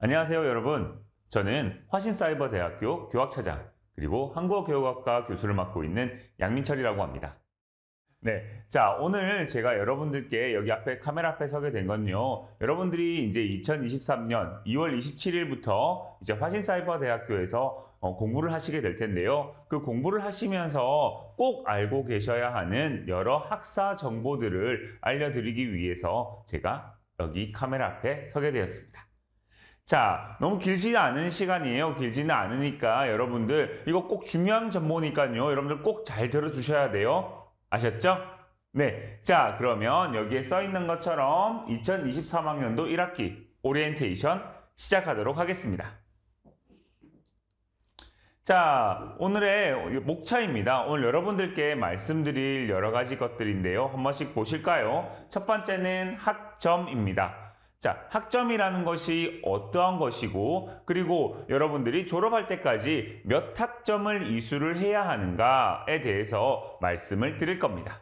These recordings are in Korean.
안녕하세요, 여러분. 저는 화신사이버대학교 교학차장 그리고 한국어교육학과 교수를 맡고 있는 양민철이라고 합니다. 네, 자, 오늘 제가 여러분들께 여기 앞에 카메라 앞에 서게 된 건요. 여러분들이 이제 2023년 2월 27일부터 이제 화신사이버대학교에서 공부를 하시게 될 텐데요. 그 공부를 하시면서 꼭 알고 계셔야 하는 여러 학사 정보들을 알려드리기 위해서 제가 여기 카메라 앞에 서게 되었습니다. 자, 너무 길지 않은 시간이에요. 길지는 않으니까 여러분들 이거 꼭 중요한 정보니까요. 여러분들 꼭 잘 들어주셔야 돼요. 아셨죠? 네. 자, 그러면 여기에 써 있는 것처럼 2023학년도 1학기 오리엔테이션 시작하도록 하겠습니다. 자, 오늘의 목차입니다. 오늘 여러분들께 말씀드릴 여러 가지 것들인데요. 한 번씩 보실까요? 첫 번째는 학점입니다. 자, 학점이라는 것이 어떠한 것이고, 그리고 여러분들이 졸업할 때까지 몇 학점을 이수를 해야 하는가에 대해서 말씀을 드릴 겁니다.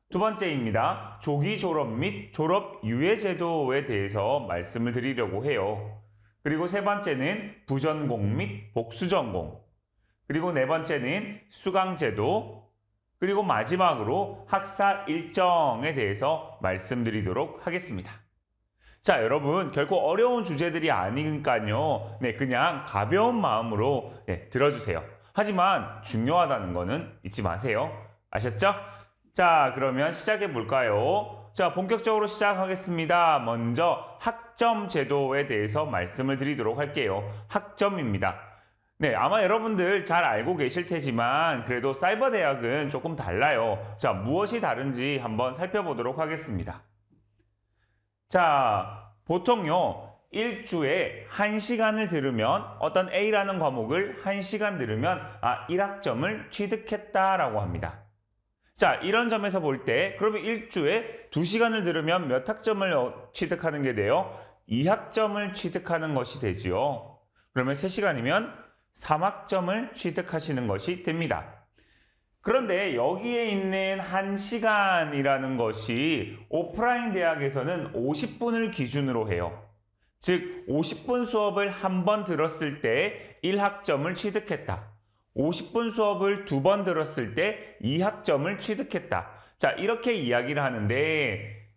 두 번째입니다. 조기 졸업 및 졸업 유예 제도에 대해서 말씀을 드리려고 해요. 그리고 세 번째는 부전공 및 복수전공, 그리고 네 번째는 수강제도, 그리고 마지막으로 학사 일정에 대해서 말씀드리도록 하겠습니다. 자, 여러분 결코 어려운 주제들이 아니니까요. 네, 그냥 가벼운 마음으로 들어주세요. 하지만 중요하다는 거는 잊지 마세요. 아셨죠? 자, 그러면 시작해 볼까요? 자, 본격적으로 시작하겠습니다. 먼저 학점 제도에 대해서 말씀을 드리도록 할게요. 학점입니다. 네, 아마 여러분들 잘 알고 계실 테지만 그래도 사이버 대학은 조금 달라요. 자, 무엇이 다른지 한번 살펴보도록 하겠습니다. 자, 보통요, 1주에 1시간을 들으면 어떤 A라는 과목을 1시간 들으면 1학점을 취득했다라고 합니다. 자, 이런 점에서 볼 때 그러면 1주에 2시간을 들으면 몇 학점을 취득하는 게 돼요? 2학점을 취득하는 것이 되지요. 그러면 3시간이면 3학점을 취득하시는 것이 됩니다. 그런데 여기에 있는 1시간이라는 것이 오프라인 대학에서는 50분을 기준으로 해요. 즉 50분 수업을 한 번 들었을 때 1학점을 취득했다. 50분 수업을 2번 들었을 때 2학점을 취득했다. 자, 이렇게 이야기를 하는데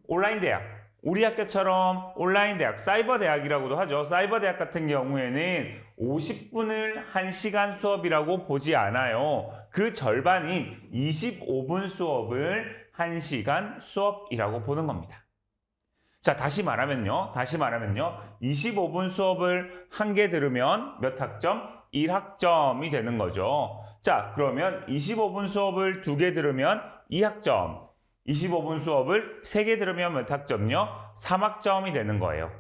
온라인 대학, 우리 학교처럼 온라인 대학, 사이버 대학이라고도 하죠. 사이버 대학 같은 경우에는 50분을 1시간 수업이라고 보지 않아요. 그 절반인 25분 수업을 1시간 수업이라고 보는 겁니다. 자, 다시 말하면요. 25분 수업을 1개 들으면 몇 학점? 1학점이 되는 거죠. 자, 그러면 25분 수업을 2개 들으면 2학점. 25분 수업을 3개 들으면 몇 학점요? 3학점이 되는 거예요.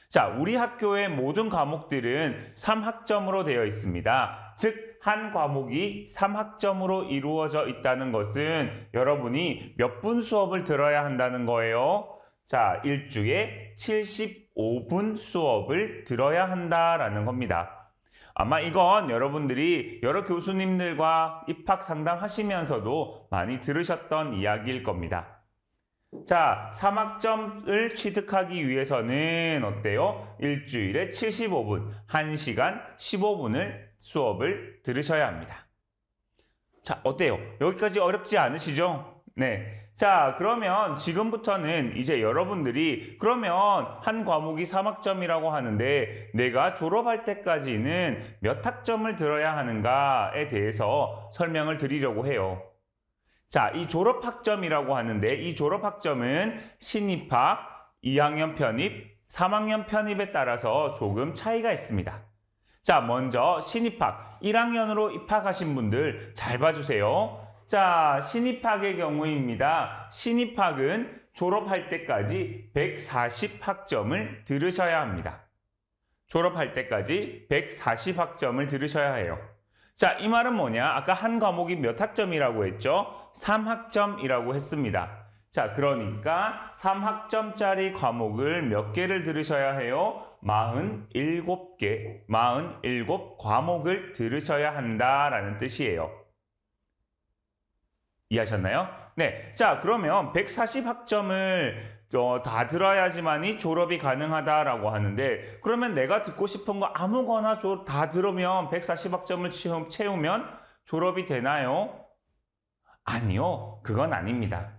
자, 우리 학교의 모든 과목들은 3학점으로 되어 있습니다. 즉, 한 과목이 3학점으로 이루어져 있다는 것은 여러분이 몇 분 수업을 들어야 한다는 거예요? 자, 일주에 75분 수업을 들어야 한다라는 겁니다. 아마 이건 여러분들이 여러 교수님들과 입학 상담하시면서도 많이 들으셨던 이야기일 겁니다. 자, 3학점을 취득하기 위해서는 어때요? 일주일에 75분, 1시간 15분을 수업을 들으셔야 합니다. 자, 어때요? 여기까지 어렵지 않으시죠? 네. 자, 그러면 지금부터는 이제 여러분들이 그러면 한 과목이 3학점이라고 하는데 내가 졸업할 때까지는 몇 학점을 들어야 하는가에 대해서 설명을 드리려고 해요. 자, 이 졸업학점이라고 하는데 이 졸업학점은 신입학, 2학년 편입, 3학년 편입에 따라서 조금 차이가 있습니다. 자, 먼저 신입학, 1학년으로 입학하신 분들 잘 봐주세요. 자, 신입학의 경우입니다. 신입학은 졸업할 때까지 140학점을 들으셔야 합니다. 졸업할 때까지 140학점을 들으셔야 해요. 자, 이 말은 뭐냐? 아까 한 과목이 몇 학점이라고 했죠? 3학점이라고 했습니다. 자, 그러니까 3학점짜리 과목을 몇 개를 들으셔야 해요? 47개, 47 과목을 들으셔야 한다라는 뜻이에요. 이해하셨나요? 네. 자, 그러면 140학점을 다 들어야지만이 졸업이 가능하다라고 하는데 그러면 내가 듣고 싶은 거 아무거나 다 들으면 140학점을 채우면 졸업이 되나요? 아니요. 그건 아닙니다.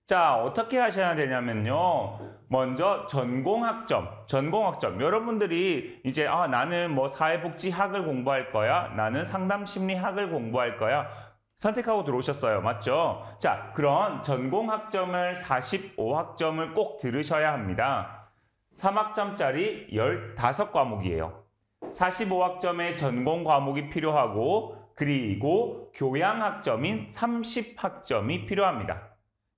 자, 어떻게 하셔야 되냐면요. 먼저 전공학점. 여러분들이 이제 나는 뭐 사회복지학을 공부할 거야. 나는 상담심리학을 공부할 거야. 선택하고 들어오셨어요. 맞죠? 자, 그런 전공학점을 45학점을 꼭 들으셔야 합니다. 3학점짜리 15과목이에요. 45학점의 전공 과목이 필요하고 그리고 교양학점인 30학점이 필요합니다.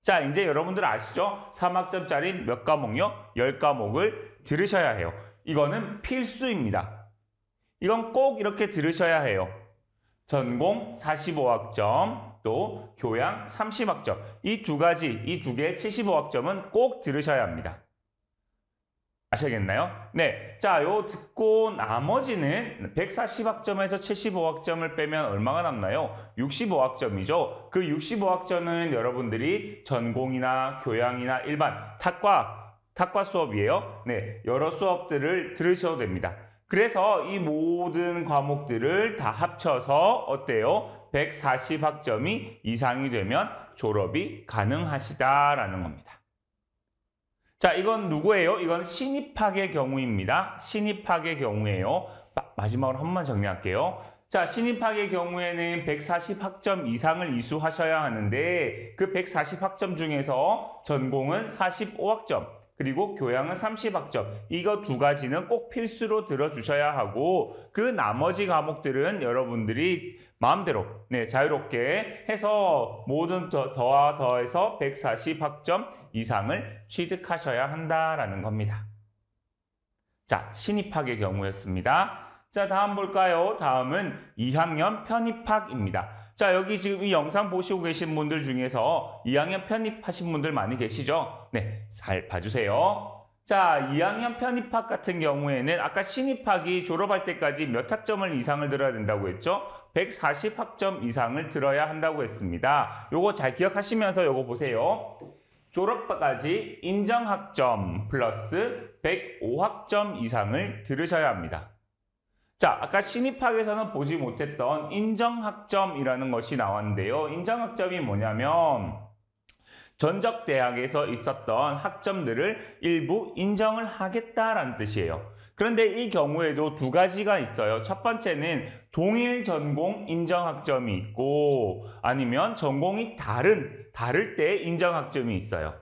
자, 이제 여러분들 아시죠? 3학점짜리 몇 과목요? 10과목을 들으셔야 해요. 이거는 필수입니다. 이건 꼭 이렇게 들으셔야 해요. 전공 45학점, 또 교양 30학점. 이 두 개의 75학점은 꼭 들으셔야 합니다. 아시겠나요? 네. 자, 요 듣고 나머지는 140학점에서 75학점을 빼면 얼마가 남나요? 65학점이죠. 그 65학점은 여러분들이 전공이나 교양이나 일반 탁과 수업이에요. 네. 여러 수업들을 들으셔도 됩니다. 그래서 이 모든 과목들을 다 합쳐서 어때요? 140학점이 이상이 되면 졸업이 가능하시다라는 겁니다. 자, 이건 누구예요? 이건 신입학의 경우입니다. 신입학의 경우예요. 마지막으로 한 번만 정리할게요. 자, 신입학의 경우에는 140학점 이상을 이수하셔야 하는데 그 140학점 중에서 전공은 45학점, 그리고 교양은 30학점. 이거 두 가지는 꼭 필수로 들어주셔야 하고 그 나머지 과목들은 여러분들이 마음대로 자유롭게 해서 모든 더와 더해서 140학점 이상을 취득하셔야 한다라는 겁니다. 자, 신입학의 경우였습니다. 자, 다음 볼까요? 다음은 2학년 편입학입니다. 자, 여기 지금 이 영상 보시고 계신 분들 중에서 2학년 편입하신 분들 많이 계시죠? 네, 잘 봐주세요. 자, 2학년 편입학 같은 경우에는 아까 신입학이 졸업할 때까지 몇 학점을 이상을 들어야 된다고 했죠? 140학점 이상을 들어야 한다고 했습니다. 요거 잘 기억하시면서 요거 보세요. 졸업까지 인정학점 플러스 105학점 이상을 들으셔야 합니다. 자, 아까 신입학에서는 보지 못했던 인정학점이라는 것이 나왔는데요. 인정학점이 뭐냐면 전적 대학에서 있었던 학점들을 일부 인정을 하겠다라는 뜻이에요. 그런데 이 경우에도 두 가지가 있어요. 첫 번째는 동일 전공 인정학점이 있고 아니면 전공이 다를 때 인정학점이 있어요.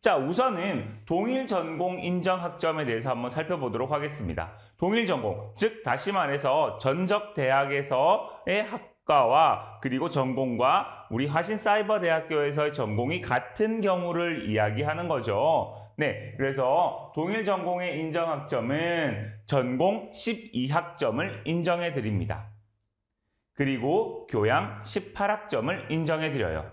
자, 우선은 동일 전공 인정 학점에 대해서 한번 살펴보도록 하겠습니다. 동일 전공, 즉 다시 말해서 전적 대학에서의 학과와 그리고 전공과 우리 화신사이버대학교에서의 전공이 같은 경우를 이야기하는 거죠. 네, 그래서 동일 전공의 인정 학점은 전공 12학점을 인정해 드립니다. 그리고 교양 18학점을 인정해 드려요.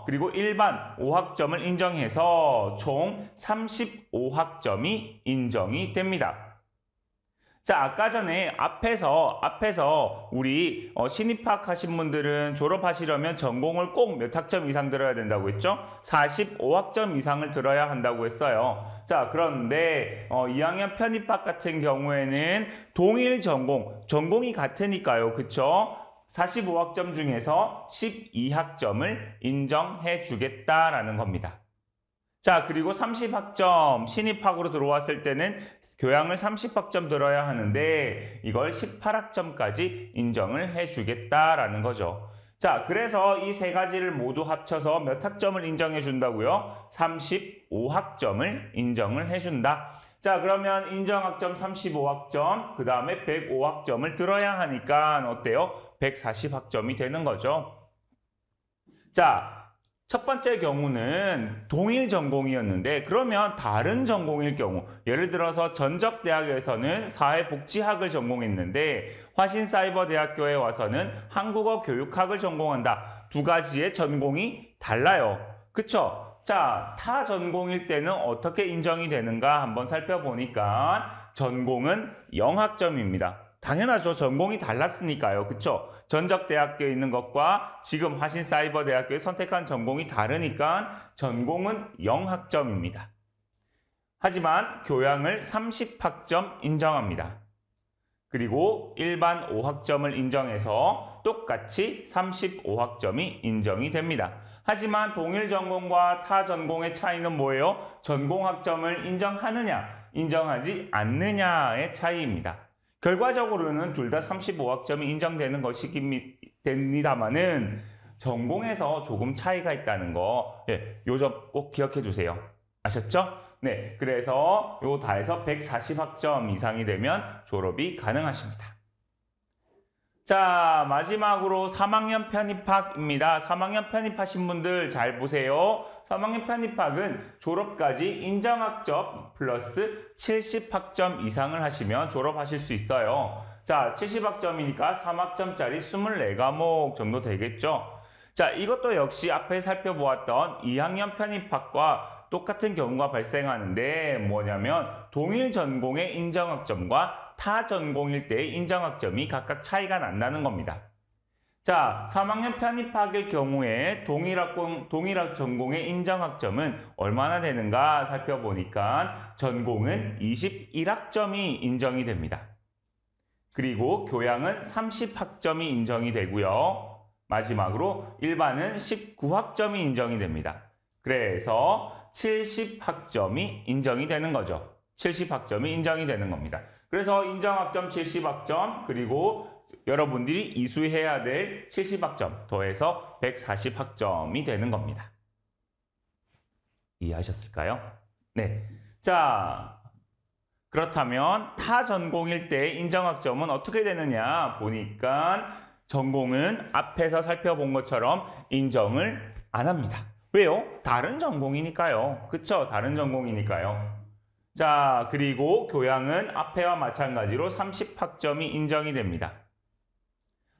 그리고 일반 5학점을 인정해서 총 35학점이 인정이 됩니다. 자, 아까 전에 앞에서 우리 신입학 하신 분들은 졸업하시려면 전공을 꼭 몇 학점 이상 들어야 된다고 했죠? 45학점 이상을 들어야 한다고 했어요. 자, 그런데 2학년 편입학 같은 경우에는 동일 전공이 같으니까요. 그쵸? 45학점 중에서 12학점을 인정해 주겠다라는 겁니다. 자, 그리고 30학점 신입학으로 들어왔을 때는 교양을 30학점 들어야 하는데 이걸 18학점까지 인정을 해 주겠다라는 거죠. 자, 그래서 이 세 가지를 모두 합쳐서 몇 학점을 인정해 준다고요? 35학점을 인정을 해 준다. 자, 그러면 인정학점 35학점, 그 다음에 105학점을 들어야 하니까 어때요? 140학점이 되는 거죠. 자, 첫 번째 경우는 동일 전공이었는데 그러면 다른 전공일 경우, 예를 들어서 전적대학에서는 사회복지학을 전공했는데 화신사이버대학교에 와서는 한국어 교육학을 전공한다. 두 가지의 전공이 달라요. 그쵸? 자, 타 전공일 때는 어떻게 인정이 되는가 한번 살펴보니까 전공은 0학점입니다. 당연하죠. 전공이 달랐으니까요. 그쵸? 전적대학교에 있는 것과 지금 화신사이버대학교에 선택한 전공이 다르니까 전공은 0학점입니다. 하지만 교양을 30학점 인정합니다. 그리고 일반 5학점을 인정해서 똑같이 35학점이 인정이 됩니다. 하지만 동일 전공과 타 전공의 차이는 뭐예요? 전공 학점을 인정하느냐, 인정하지 않느냐의 차이입니다. 결과적으로는 둘 다 35학점이 인정되는 것입니다만은 전공에서 조금 차이가 있다는 거, 요 점 꼭 기억해 두세요. 아셨죠? 네, 그래서 요 다 해서 140학점 이상이 되면 졸업이 가능하십니다. 자, 마지막으로 3학년 편입학입니다. 3학년 편입하신 분들 잘 보세요. 3학년 편입학은 졸업까지 인정학점 플러스 70학점 이상을 하시면 졸업하실 수 있어요. 자, 70학점이니까 3학점짜리 24과목 정도 되겠죠. 자, 이것도 역시 앞에 살펴보았던 2학년 편입학과 똑같은 경우가 발생하는데 뭐냐면 동일 전공의 인정학점과 타 전공일 때의 인정학점이 각각 차이가 난다는 겁니다. 자, 3학년 편입학일 경우에 동일학 전공의 인정학점은 얼마나 되는가 살펴보니까 전공은 21학점이 인정이 됩니다. 그리고 교양은 30학점이 인정이 되고요. 마지막으로 일반은 19학점이 인정이 됩니다. 그래서 70학점이 인정이 되는 거죠. 70학점이 인정이 되는 겁니다. 그래서 인정학점 70학점 그리고 여러분들이 이수해야 될 70학점 더해서 140학점이 되는 겁니다. 이해하셨을까요? 네. 자, 그렇다면 타 전공일 때 인정학점은 어떻게 되느냐 보니까 전공은 앞에서 살펴본 것처럼 인정을 안 합니다. 왜요? 다른 전공이니까요. 그쵸? 다른 전공이니까요. 자, 그리고 교양은 앞에와 마찬가지로 30학점이 인정이 됩니다.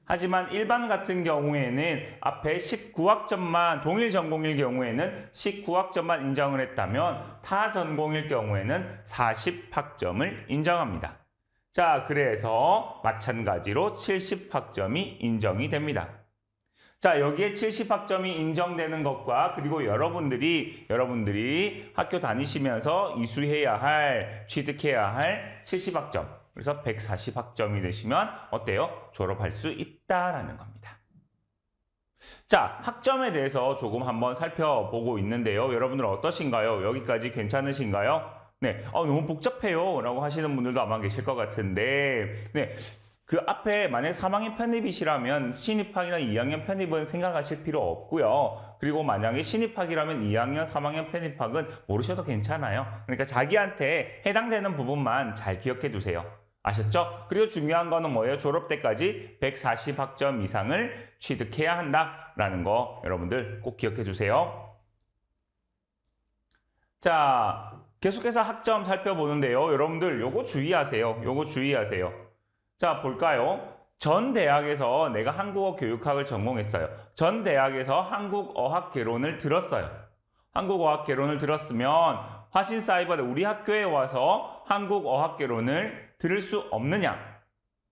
하지만 일반 같은 경우에는 앞에 19학점만 동일 전공일 경우에는 19학점만 인정을 했다면 타 전공일 경우에는 40학점을 인정합니다. 자, 그래서 마찬가지로 70학점이 인정이 됩니다. 자, 여기에 70학점이 인정되는 것과 그리고 여러분들이 학교 다니시면서 이수해야 할, 취득해야 할 70학점, 그래서 140학점이 되시면 어때요? 졸업할 수 있다라는 겁니다. 자, 학점에 대해서 조금 한번 살펴보고 있는데요. 여러분들 어떠신가요? 여기까지 괜찮으신가요? 네, 너무 복잡해요 라고 하시는 분들도 아마 계실 것 같은데, 네. 그 앞에 만약 3학년 편입이시라면 신입학이나 2학년 편입은 생각하실 필요 없고요. 그리고 만약에 신입학이라면 2학년, 3학년 편입학은 모르셔도 괜찮아요. 그러니까 자기한테 해당되는 부분만 잘 기억해 두세요. 아셨죠? 그리고 중요한 거는 뭐예요? 졸업 때까지 140학점 이상을 취득해야 한다라는 거 여러분들 꼭 기억해 주세요. 자, 계속해서 학점 살펴보는데요. 여러분들 요거 주의하세요. 요거 주의하세요. 자, 볼까요? 전 대학에서 내가 한국어 교육학을 전공했어요. 전 대학에서 한국어학개론을 들었어요. 한국어학개론을 들었으면 화신사이버대 우리 학교에 와서 한국어학개론을 들을 수 없느냐?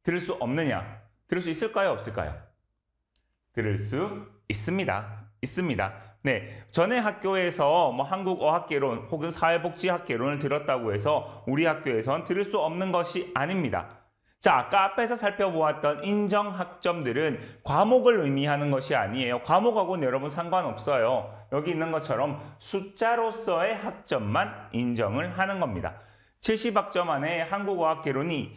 들을 수 없느냐? 들을 수 있을까요? 없을까요? 들을 수 있습니다. 있습니다. 네, 전에 학교에서 뭐 한국어학개론 혹은 사회복지학개론을 들었다고 해서 우리 학교에선 들을 수 없는 것이 아닙니다. 자, 아까 앞에서 살펴보았던 인정학점들은 과목을 의미하는 것이 아니에요. 과목하고는 여러분 상관없어요. 여기 있는 것처럼 숫자로서의 학점만 인정을 하는 겁니다. 70학점 안에 한국어학개론이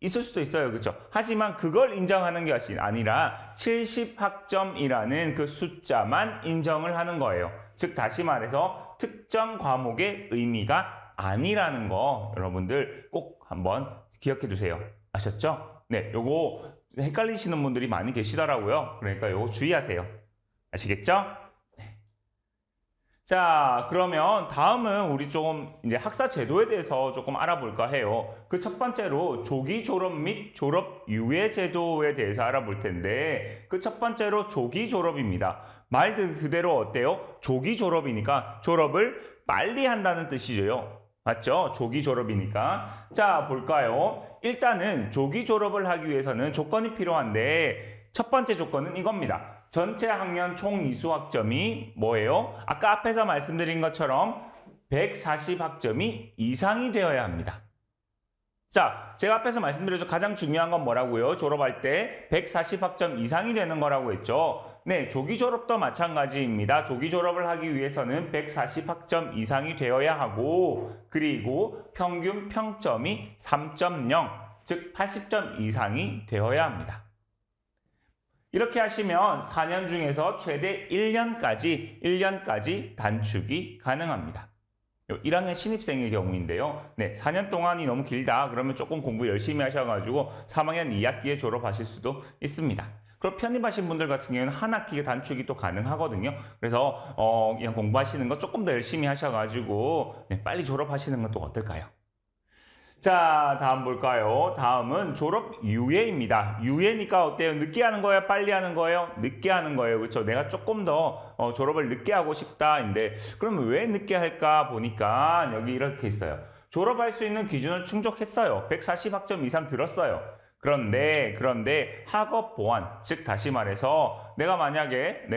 있을 수도 있어요. 그렇죠? 하지만 그걸 인정하는 것이 아니라 70학점이라는 그 숫자만 인정을 하는 거예요. 즉 다시 말해서 특정 과목의 의미가 아니라는 거 여러분들 꼭 한번 기억해 두세요. 아셨죠? 네, 요거 헷갈리시는 분들이 많이 계시더라고요. 그러니까 요거 주의하세요. 아시겠죠? 네. 자, 그러면 다음은 우리 조금 이제 학사 제도에 대해서 조금 알아볼까 해요. 그 첫 번째로 조기 졸업 및 졸업 유예 제도에 대해서 알아볼 텐데 그 첫 번째로 조기 졸업입니다. 말 그대로 어때요? 조기 졸업이니까 졸업을 빨리 한다는 뜻이죠. 맞죠? 조기 졸업이니까. 자, 볼까요? 일단은 조기 졸업을 하기 위해서는 조건이 필요한데 첫 번째 조건은 이겁니다. 전체 학년 총 이수학점이 뭐예요? 아까 앞에서 말씀드린 것처럼 140학점이 이상이 되어야 합니다. 자, 제가 앞에서 말씀드렸죠. 가장 중요한 건 뭐라고요? 졸업할 때 140학점 이상이 되는 거라고 했죠. 네, 조기 졸업도 마찬가지입니다. 조기 졸업을 하기 위해서는 140학점 이상이 되어야 하고 그리고 평균 평점이 3.0, 즉 80점 이상이 되어야 합니다. 이렇게 하시면 4년 중에서 최대 1년까지 단축이 가능합니다. 1학년 신입생의 경우인데요. 네, 4년 동안이 너무 길다. 그러면 조금 공부 열심히 하셔가지고 3학년 2학기에 졸업하실 수도 있습니다. 그리고 편입하신 분들 같은 경우는 한 학기에 단축이 또 가능하거든요. 그래서 그냥 공부하시는 거 조금 더 열심히 하셔가지고 네, 빨리 졸업하시는 건 또 어떨까요? 자, 다음 볼까요? 다음은 졸업 유예입니다. 유예니까 어때요? 늦게 하는 거예요? 빨리 하는 거예요? 늦게 하는 거예요. 그렇죠? 내가 조금 더 졸업을 늦게 하고 싶다인데 그러면 왜 늦게 할까 보니까 여기 이렇게 있어요. 졸업할 수 있는 기준을 충족했어요. 140학점 이상 들었어요. 그런데 학업 보완, 즉 다시 말해서 내가 만약에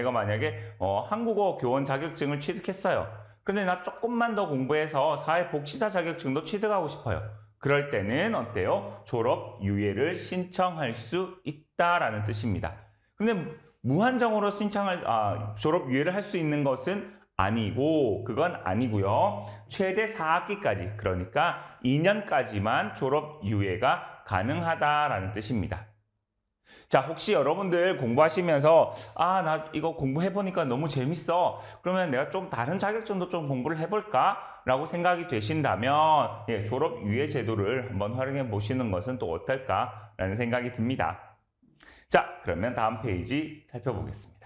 한국어 교원 자격증을 취득했어요. 근데 나 조금만 더 공부해서 사회복지사 자격증도 취득하고 싶어요. 그럴 때는 어때요? 졸업 유예를 신청할 수 있다라는 뜻입니다. 근데 무한정으로 졸업 유예를 할 수 있는 것은 아니고 그건 아니고요. 최대 4학기까지 그러니까 2년까지만 졸업 유예가 가능하다라는 뜻입니다. 자, 혹시 여러분들 공부하시면서 나 이거 공부해보니까 너무 재밌어. 그러면 내가 좀 다른 자격증도 좀 공부를 해볼까? 라고 생각이 되신다면 졸업 유예 제도를 한번 활용해 보시는 것은 또 어떨까? 라는 생각이 듭니다. 자, 그러면 다음 페이지 살펴보겠습니다.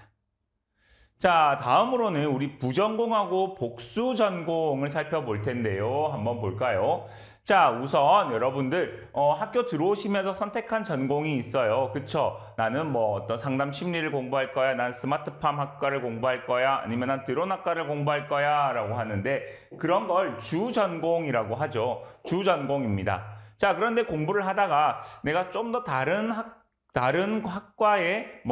자, 다음으로는 우리 부전공하고 복수전공을 살펴볼 텐데요. 한번 볼까요? 자, 우선 여러분들 학교 들어오시면서 선택한 전공이 있어요. 그쵸? 나는 뭐 어떤 상담 심리를 공부할 거야. 난 스마트팜 학과를 공부할 거야. 아니면 난 드론학과를 공부할 거야. 라고 하는데 그런 걸 주전공이라고 하죠. 주전공입니다. 자, 그런데 공부를 하다가 내가 좀 더 다른 학과에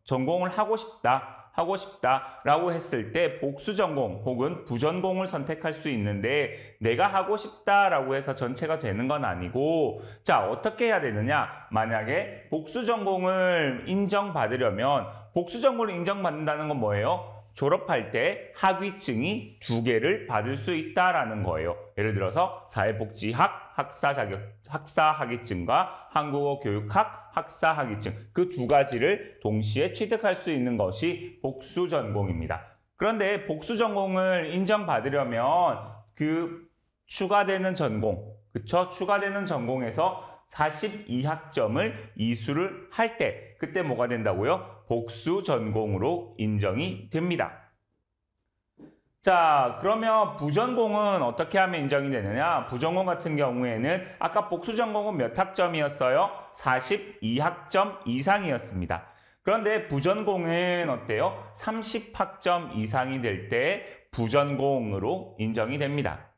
전공을 하고 싶다라고 했을 때 복수전공 혹은 부전공을 선택할 수 있는데 내가 하고 싶다라고 해서 전체가 되는 건 아니고 자, 어떻게 해야 되느냐? 만약에 복수전공을 인정받으려면 복수전공을 인정받는다는 건 뭐예요? 졸업할 때 학위증이 2개를 받을 수 있다라는 거예요. 예를 들어서 사회복지학 학사 학위증과 한국어 교육학 학사 학위증 그 2가지를 동시에 취득할 수 있는 것이 복수전공입니다. 그런데 복수전공을 인정받으려면 그 추가되는 전공, 그쵸? 추가되는 전공에서 42학점을 이수를 할 때 그때 뭐가 된다고요? 복수 전공으로 인정이 됩니다. 자, 그러면 부전공은 어떻게 하면 인정이 되느냐? 부전공 같은 경우에는 아까 복수 전공은 몇 학점이었어요? 42학점 이상이었습니다. 그런데 부전공은 어때요? 30학점 이상이 될 때 부전공으로 인정이 됩니다.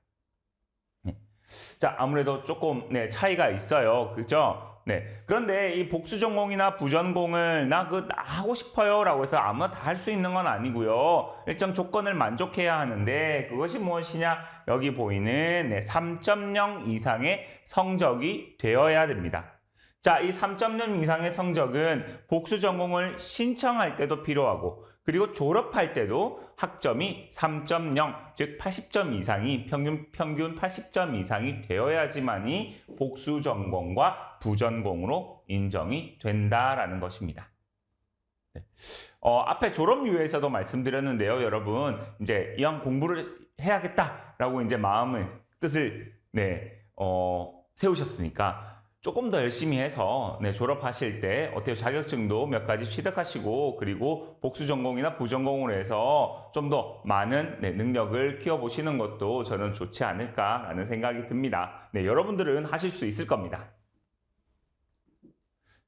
자, 아무래도 조금 차이가 있어요. 그죠? 네. 그런데 이 복수전공이나 부전공을 나 하고 싶어요 라고 해서 아무나 다 할 수 있는 건 아니고요. 일정 조건을 만족해야 하는데 그것이 무엇이냐? 여기 보이는 3.0 이상의 성적이 되어야 됩니다. 자, 이 3.0 이상의 성적은 복수전공을 신청할 때도 필요하고 그리고 졸업할 때도 학점이 3.0, 즉 80점 이상이 평균 80점 이상이 되어야지만이 복수전공과 부전공으로 인정이 된다라는 것입니다. 네. 앞에 졸업유예에서도 말씀드렸는데요, 여러분. 이제 이왕 공부를 해야겠다라고 이제 뜻을 세우셨으니까 조금 더 열심히 해서 졸업하실 때 어때요? 자격증도 몇 가지 취득하시고 그리고 복수전공이나 부전공으로 해서 좀 더 많은 능력을 키워보시는 것도 저는 좋지 않을까라는 생각이 듭니다. 네, 여러분들은 하실 수 있을 겁니다.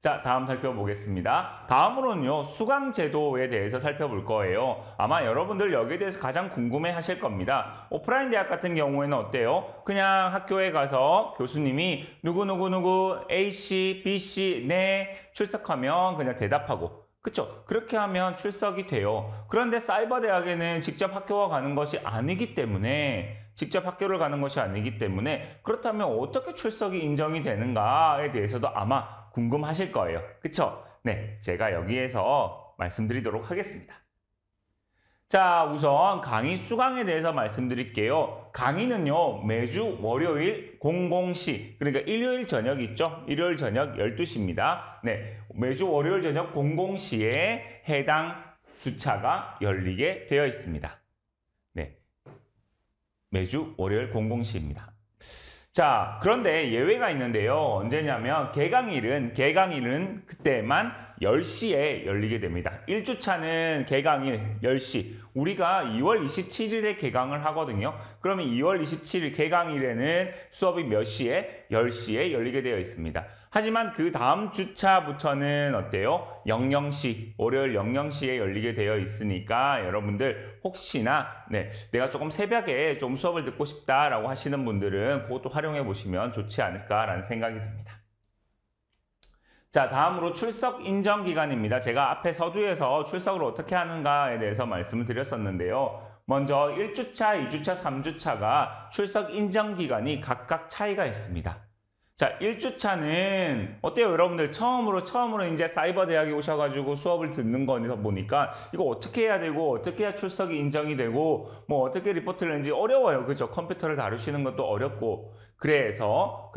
자, 다음 살펴보겠습니다. 다음으로는요, 수강제도에 대해서 살펴볼 거예요. 아마 여러분들 여기에 대해서 가장 궁금해 하실 겁니다. 오프라인 대학 같은 경우에는 어때요? 그냥 학교에 가서 교수님이 누구누구누구 A씨, B씨, 네 출석하면 그냥 대답하고 그쵸? 그렇게 하면 출석이 돼요. 그런데 사이버 대학에는 직접 학교가 가는 것이 아니기 때문에 그렇다면 어떻게 출석이 인정이 되는가에 대해서도 아마 궁금하실 거예요. 그쵸? 네, 제가 여기에서 말씀드리도록 하겠습니다. 자, 우선 강의 수강에 대해서 말씀드릴게요. 강의는요, 매주 월요일 00시, 그러니까 일요일 저녁 있죠? 일요일 저녁 12시입니다. 네, 매주 월요일 저녁 00시에 해당 주차가 열리게 되어 있습니다. 네, 매주 월요일 00시입니다. 자, 그런데 예외가 있는데요. 언제냐면 개강일은 그때만 10시에 열리게 됩니다. 1주차는 개강일 10시. 우리가 2월 27일에 개강을 하거든요. 그러면 2월 27일 개강일에는 수업이 몇 시에? 10시에 열리게 되어 있습니다. 하지만 그 다음 주차부터는 어때요? 00시, 월요일 00시에 열리게 되어 있으니까 여러분들 혹시나 내가 조금 새벽에 좀 수업을 듣고 싶다라고 하시는 분들은 그것도 활용해 보시면 좋지 않을까라는 생각이 듭니다. 자, 다음으로 출석 인정 기간입니다. 제가 앞에 서두에서 출석을 어떻게 하는가에 대해서 말씀을 드렸었는데요. 먼저 1주차, 2주차, 3주차가 출석 인정 기간이 각각 차이가 있습니다. 자, 1주차는 어때요? 여러분들 처음으로 이제 사이버 대학에 오셔가지고 수업을 듣는 거니까 보니까 이거 어떻게 해야 되고 어떻게 해야 출석이 인정이 되고 뭐 어떻게 리포트를 하는지 어려워요. 그죠? 컴퓨터를 다루시는 것도 어렵고 그래서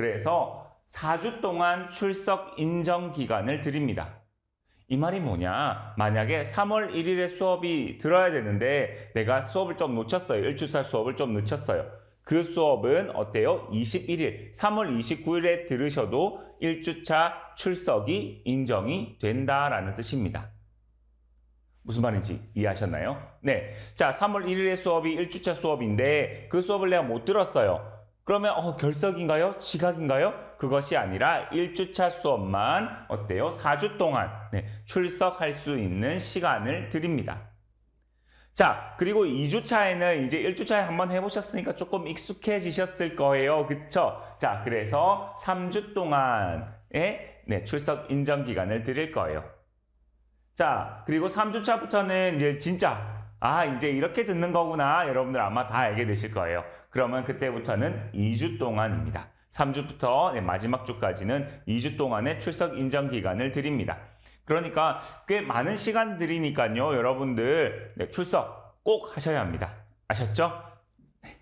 4주 동안 출석 인정 기간을 드립니다. 이 말이 뭐냐? 만약에 3월 1일에 수업이 들어야 되는데 내가 수업을 좀 놓쳤어요. 1주차 수업을 좀 놓쳤어요. 그 수업은 어때요? 21일, 3월 29일에 들으셔도 1주차 출석이 인정이 된다라는 뜻입니다. 무슨 말인지 이해하셨나요? 네. 자, 3월 1일의 수업이 1주차 수업인데 그 수업을 내가 못 들었어요. 그러면 결석인가요? 지각인가요? 그것이 아니라 1주차 수업만 어때요? 4주 동안 출석할 수 있는 시간을 드립니다. 자, 그리고 2주차에는 이제 1주차에 한번 해보셨으니까 조금 익숙해지셨을 거예요. 그쵸? 자, 그래서 3주 동안의 출석 인정 기간을 드릴 거예요. 자, 그리고 3주차부터는 이제 진짜 이제 이렇게 듣는 거구나. 여러분들 아마 다 알게 되실 거예요. 그러면 그때부터는 2주 동안입니다. 3주부터 마지막 주까지는 2주 동안의 출석 인정 기간을 드립니다. 그러니까 꽤 많은 시간들이니까요. 여러분들 출석 꼭 하셔야 합니다. 아셨죠? 네.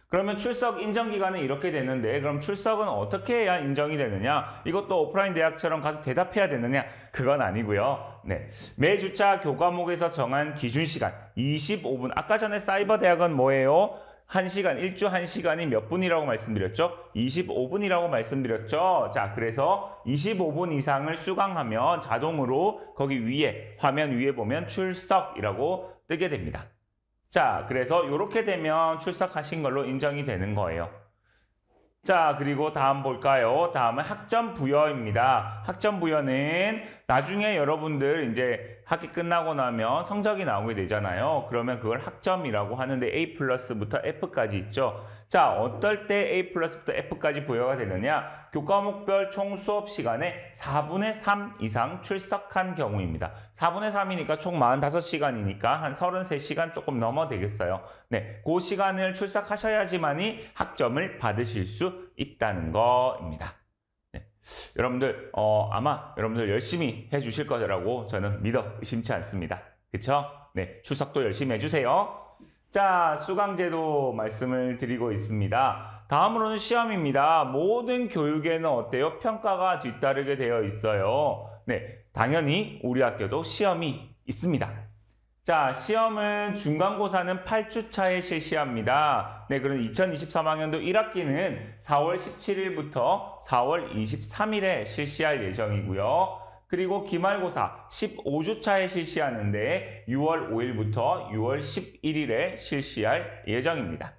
그러면 출석 인정 기간은 이렇게 되는데 그럼 출석은 어떻게 해야 인정이 되느냐? 이것도 오프라인 대학처럼 가서 대답해야 되느냐? 그건 아니고요. 네. 매 주차 교과목에서 정한 기준 시간 25분. 아까 전에 사이버 대학은 뭐예요? 1시간, 1주 1시간이 몇 분이라고 말씀드렸죠? 25분이라고 말씀드렸죠? 자, 그래서 25분 이상을 수강하면 자동으로 거기 위에, 화면 위에 보면 출석이라고 뜨게 됩니다. 자, 그래서 이렇게 되면 출석하신 걸로 인정이 되는 거예요. 자, 그리고 다음 볼까요? 다음은 학점 부여입니다. 학점 부여는 나중에 여러분들 이제 학기 끝나고 나면 성적이 나오게 되잖아요. 그러면 그걸 학점이라고 하는데 A+부터 F까지 있죠. 자, 어떨 때 A+부터 F까지 부여가 되느냐? 교과목별 총 수업 시간에 4분의 3 이상 출석한 경우입니다. 4분의 3이니까 총 45시간이니까 한 33시간 조금 넘어 되겠어요. 네, 그 시간을 출석하셔야지만이 학점을 받으실 수 있다는 거입니다. 네, 여러분들 아마 여러분들 열심히 해주실 거라고 저는 믿어 의심치 않습니다. 그쵸? 네, 출석도 열심히 해주세요. 자, 수강제도 말씀을 드리고 있습니다. 다음으로는 시험입니다. 모든 교육에는 어때요? 평가가 뒤따르게 되어 있어요. 네, 당연히 우리 학교도 시험이 있습니다. 자, 시험은 중간고사는 8주차에 실시합니다. 네, 그럼 2023학년도 1학기는 4월 17일부터 4월 23일에 실시할 예정이고요. 그리고 기말고사 15주차에 실시하는데 6월 5일부터 6월 11일에 실시할 예정입니다.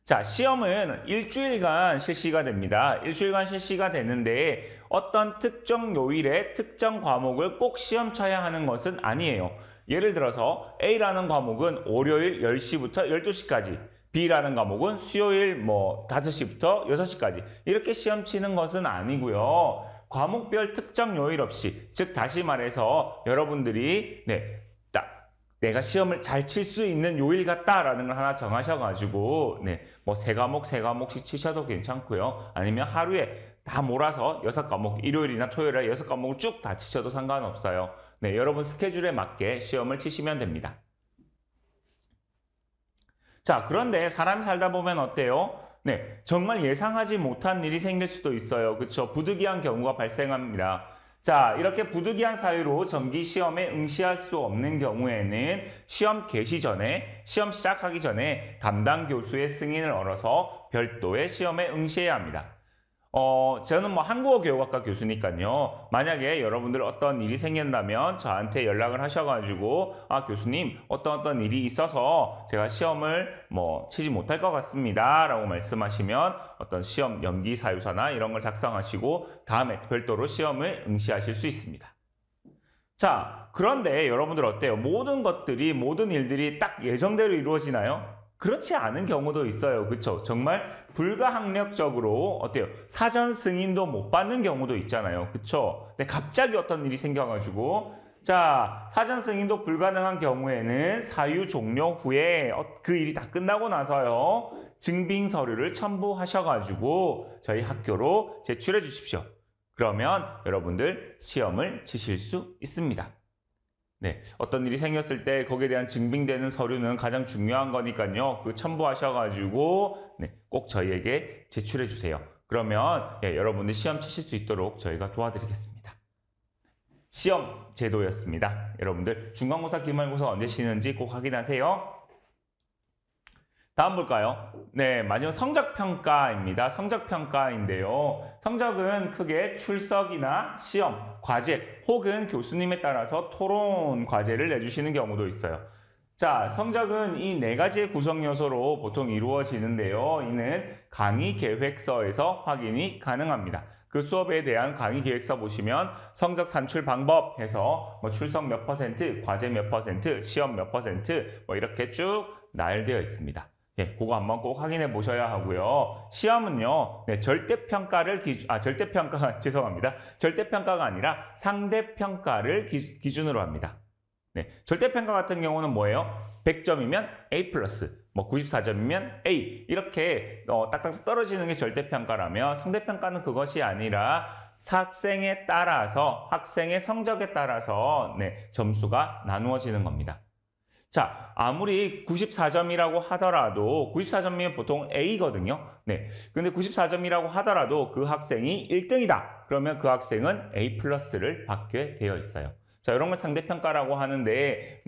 자, 시험은 일주일간 실시가 됩니다. 일주일간 실시가 되는데 어떤 특정 요일에 특정 과목을 꼭 시험 쳐야 하는 것은 아니에요. 예를 들어서 A라는 과목은 월요일 10시부터 12시까지, B라는 과목은 수요일 5시부터 6시까지 이렇게 시험 치는 것은 아니고요. 과목별 특정 요일 없이, 즉 다시 말해서 여러분들이 딱 내가 시험을 잘 칠 수 있는 요일 같다라는 걸 하나 정하셔가지고 세 과목씩 치셔도 괜찮고요. 아니면 하루에 다 몰아서 6과목, 일요일이나 토요일에 6과목을 쭉 다 치셔도 상관없어요. 여러분 스케줄에 맞게 시험을 치시면 됩니다. 자, 그런데 사람이 살다 보면 어때요? 정말 예상하지 못한 일이 생길 수도 있어요. 그렇죠? 부득이한 경우가 발생합니다. 자, 이렇게 부득이한 사유로 정기 시험에 응시할 수 없는 경우에는 시험 개시 전에, 시험 시작하기 전에 담당 교수의 승인을 얻어서 별도의 시험에 응시해야 합니다. 저는 한국어 교육학과 교수니까요. 만약에 여러분들 어떤 일이 생긴다면 저한테 연락을 하셔가지고 교수님 어떤 일이 있어서 제가 시험을 치지 못할 것 같습니다 라고 말씀하시면 어떤 시험 연기 사유서나 이런 걸 작성하시고 다음에 별도로 시험을 응시하실 수 있습니다. 자, 그런데 여러분들 어때요? 모든 일들이 딱 예정대로 이루어지나요? 그렇지 않은 경우도 있어요. 그렇죠? 정말 불가항력적으로 어때요? 사전 승인도 못 받는 경우도 있잖아요. 그렇죠? 갑자기 어떤 일이 생겨가지고 자, 사전 승인도 불가능한 경우에는 사유 종료 후에 그 일이 다 끝나고 나서요. 증빙 서류를 첨부하셔가지고 저희 학교로 제출해 주십시오. 그러면 여러분들 시험을 치실 수 있습니다. 어떤 일이 생겼을 때 거기에 대한 증빙되는 서류는 가장 중요한 거니까요. 그 첨부하셔가지고 꼭 저희에게 제출해 주세요. 그러면 여러분들 시험 치실 수 있도록 저희가 도와드리겠습니다. 시험 제도였습니다. 여러분들 중간고사, 기말고사 언제 치는지 꼭 확인하세요. 다음 볼까요? 마지막 성적평가입니다. 성적평가인데요. 성적은 크게 출석이나 시험, 과제 혹은 교수님에 따라서 토론 과제를 내주시는 경우도 있어요. 자, 성적은 이 4가지의 구성 요소로 보통 이루어지는데요. 이는 강의 계획서에서 확인이 가능합니다. 그 수업에 대한 강의 계획서 보시면 성적 산출 방법 해서 출석 몇 %, 과제 몇 %, 시험 몇 %, 이렇게 쭉 나열되어 있습니다. 그거 한번 꼭 확인해 보셔야 하고요. 시험은요, 절대평가가 아니라 상대평가를 기준으로 합니다. 절대평가 같은 경우는 뭐예요? 100점이면 A+, 94점이면 A 이렇게 딱딱 떨어지는 게 절대평가라면 상대평가는 그것이 아니라 학생에 따라서, 학생의 성적에 따라서 점수가 나누어지는 겁니다. 자, 아무리 94점이라고 하더라도 94점이면 보통 A거든요. 근데 94점이라고 하더라도 그 학생이 1등이다. 그러면 그 학생은 A+를 받게 되어 있어요. 자, 이런 걸 상대평가라고 하는데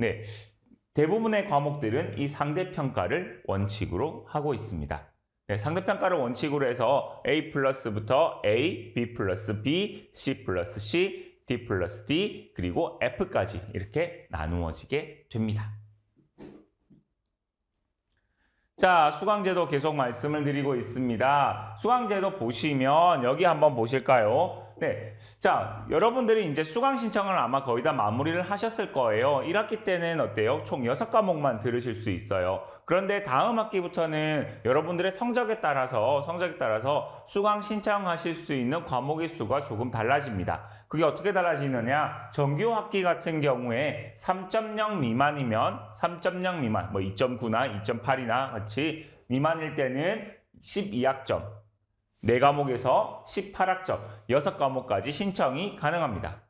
대부분의 과목들은 이 상대평가를 원칙으로 하고 있습니다. 상대평가를 원칙으로 해서 A+부터 A, B+, B, C+, C, D+, D, 그리고 F까지 이렇게 나누어지게 됩니다. 자, 수강제도 계속 말씀을 드리고 있습니다. 수강제도 보시면 여기 한번 보실까요? 자, 여러분들이 이제 수강 신청을 아마 거의 다 마무리를 하셨을 거예요. 1학기 때는 어때요? 총 6과목만 들으실 수 있어요. 그런데 다음 학기부터는 여러분들의 성적에 따라서 수강 신청하실 수 있는 과목의 수가 조금 달라집니다. 그게 어떻게 달라지느냐? 정규 학기 같은 경우에 3.0 미만이면 3.0 미만, 2.9나 2.8이나 같이 미만일 때는 12학점, 4과목에서 18학점, 6과목까지 신청이 가능합니다.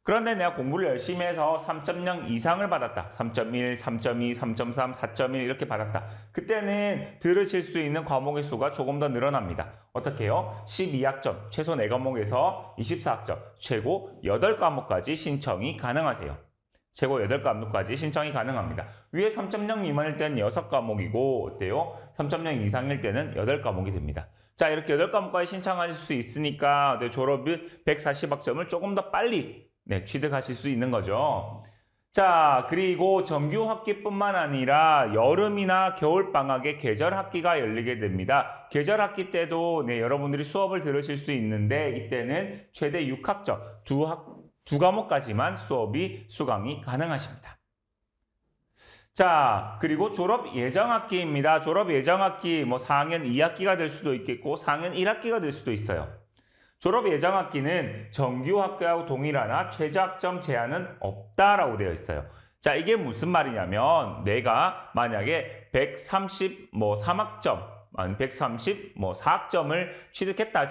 그런데 내가 공부를 열심히 해서 3.0 이상을 받았다. 3.1, 3.2, 3.3, 4.1 이렇게 받았다. 그때는 들으실 수 있는 과목의 수가 조금 더 늘어납니다. 어떻게 해요? 12학점, 최소 4과목에서 24학점, 최고 8과목까지 신청이 가능하세요. 최고 8과목까지 신청이 가능합니다. 위에 3.0 미만일 때는 6과목이고 어때요? 3.0 이상일 때는 8과목이 됩니다. 자, 이렇게 8과목까지 신청하실 수 있으니까 졸업이 140학점을 조금 더 빨리 취득하실 수 있는 거죠. 자, 그리고 정규 학기뿐만 아니라 여름이나 겨울방학에 계절학기가 열리게 됩니다. 계절학기 때도 여러분들이 수업을 들으실 수 있는데 이때는 최대 6학점, 두 과목까지만 수강이 가능하십니다. 자, 그리고 졸업 예정학기입니다. 졸업 예정학기 4학년 2학기가 될 수도 있겠고 4학년 1학기가 될 수도 있어요. 졸업 예정학기는 정규 학교하고 동일하나 최저학점 제한은 없다라고 되어 있어요. 자, 이게 무슨 말이냐면 내가 만약에 133학점, 134학점을 취득했다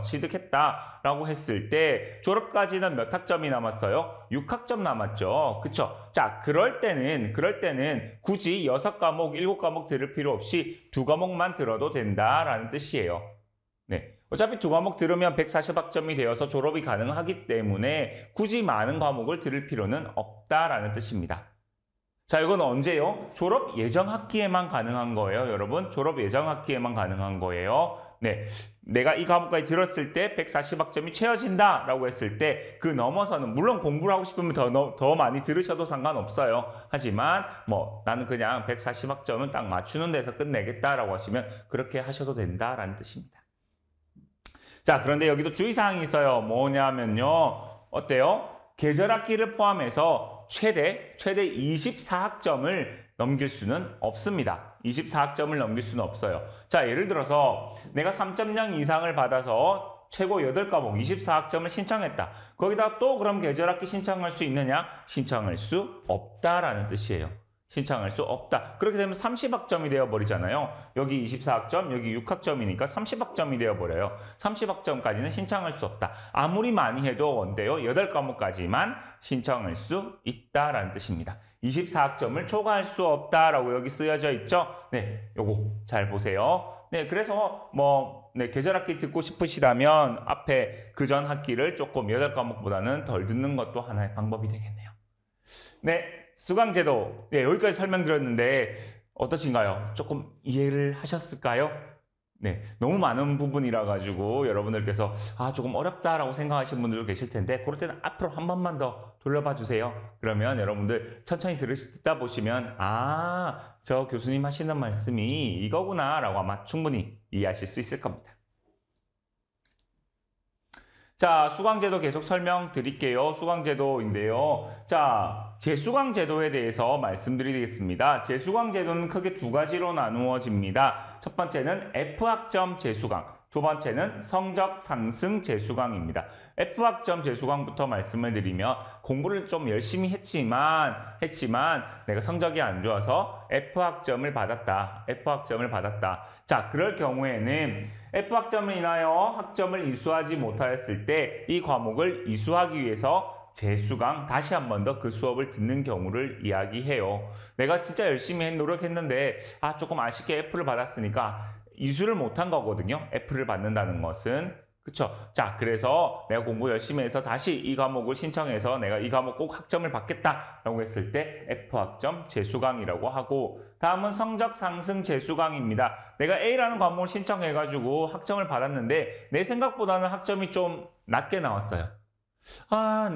취득했다라고 했을 때 졸업까지는 몇 학점이 남았어요? 6학점 남았죠. 그쵸? 자, 그럴 때는 굳이 6과목, 7과목 들을 필요 없이 2과목만 들어도 된다라는 뜻이에요. 네. 어차피 2과목 들으면 140학점이 되어서 졸업이 가능하기 때문에 굳이 많은 과목을 들을 필요는 없다라는 뜻입니다. 자, 이건 언제요? 졸업 예정 학기에만 가능한 거예요, 여러분. 졸업 예정 학기에만 가능한 거예요. 네. 내가 이 과목까지 들었을 때 140학점이 채워진다라고 했을 때 그 넘어서는 물론 공부를 하고 싶으면 더 많이 들으셔도 상관없어요. 하지만 나는 그냥 140학점은 딱 맞추는 데서 끝내겠다라고 하시면 그렇게 하셔도 된다라는 뜻입니다. 자, 그런데 여기도 주의사항이 있어요. 뭐냐면요. 어때요? 계절학기를 포함해서 최대 24학점을 넘길 수는 없습니다. 24학점을 넘길 수는 없어요. 자, 예를 들어서 내가 3.0 이상을 받아서 최고 8과목 24학점을 신청했다. 거기다 또 그럼 계절학기 신청할 수 있느냐? 신청할 수 없다라는 뜻이에요. 신청할 수 없다. 그렇게 되면 30학점이 되어버리잖아요. 여기 24학점, 여기 6학점이니까 30학점이 되어버려요. 30학점까지는 신청할 수 없다. 아무리 많이 해도 언제요? 8과목까지만 신청할 수 있다라는 뜻입니다. 24학점을 초과할 수 없다라고 여기 쓰여져 있죠? 네, 요거 잘 보세요. 네, 그래서 계절학기 듣고 싶으시다면 앞에 그전 학기를 조금 8과목보다는 덜 듣는 것도 하나의 방법이 되겠네요. 네. 수강제도, 여기까지 설명드렸는데 어떠신가요? 조금 이해를 하셨을까요? 네, 너무 많은 부분이라 가지고 여러분들께서 조금 어렵다라고 생각하시는 분들도 계실 텐데 그럴 때는 앞으로 한 번만 더 돌려봐 주세요. 그러면 여러분들 천천히 듣다 보시면 저 교수님 하시는 말씀이 이거구나 라고 아마 충분히 이해하실 수 있을 겁니다. 자, 수강제도 계속 설명드릴게요. 수강제도인데요. 자, 재수강제도에 대해서 말씀드리겠습니다. 재수강제도는 크게 두 가지로 나누어집니다. 첫 번째는 F학점 재수강, 두 번째는 성적 상승 재수강입니다. F학점 재수강부터 말씀을 드리면 공부를 좀 열심히 했지만 내가 성적이 안 좋아서 F학점을 받았다. 자, 그럴 경우에는 F학점을 인하여 학점을 이수하지 못하였을 때 이 과목을 이수하기 위해서 재수강, 다시 한 번 더 그 수업을 듣는 경우를 이야기해요. 내가 진짜 열심히 노력했는데 조금 아쉽게 F를 받았으니까 이수를 못한 거거든요. F를 받는다는 것은. 그쵸? 자, 그래서 내가 공부 열심히 해서 다시 이 과목을 신청해서 내가 이 과목 꼭 학점을 받겠다라고 했을 때 F학점 재수강이라고 하고, 다음은 성적 상승 재수강입니다. 내가 A라는 과목을 신청해가지고 학점을 받았는데 내 생각보다는 학점이 좀 낮게 나왔어요.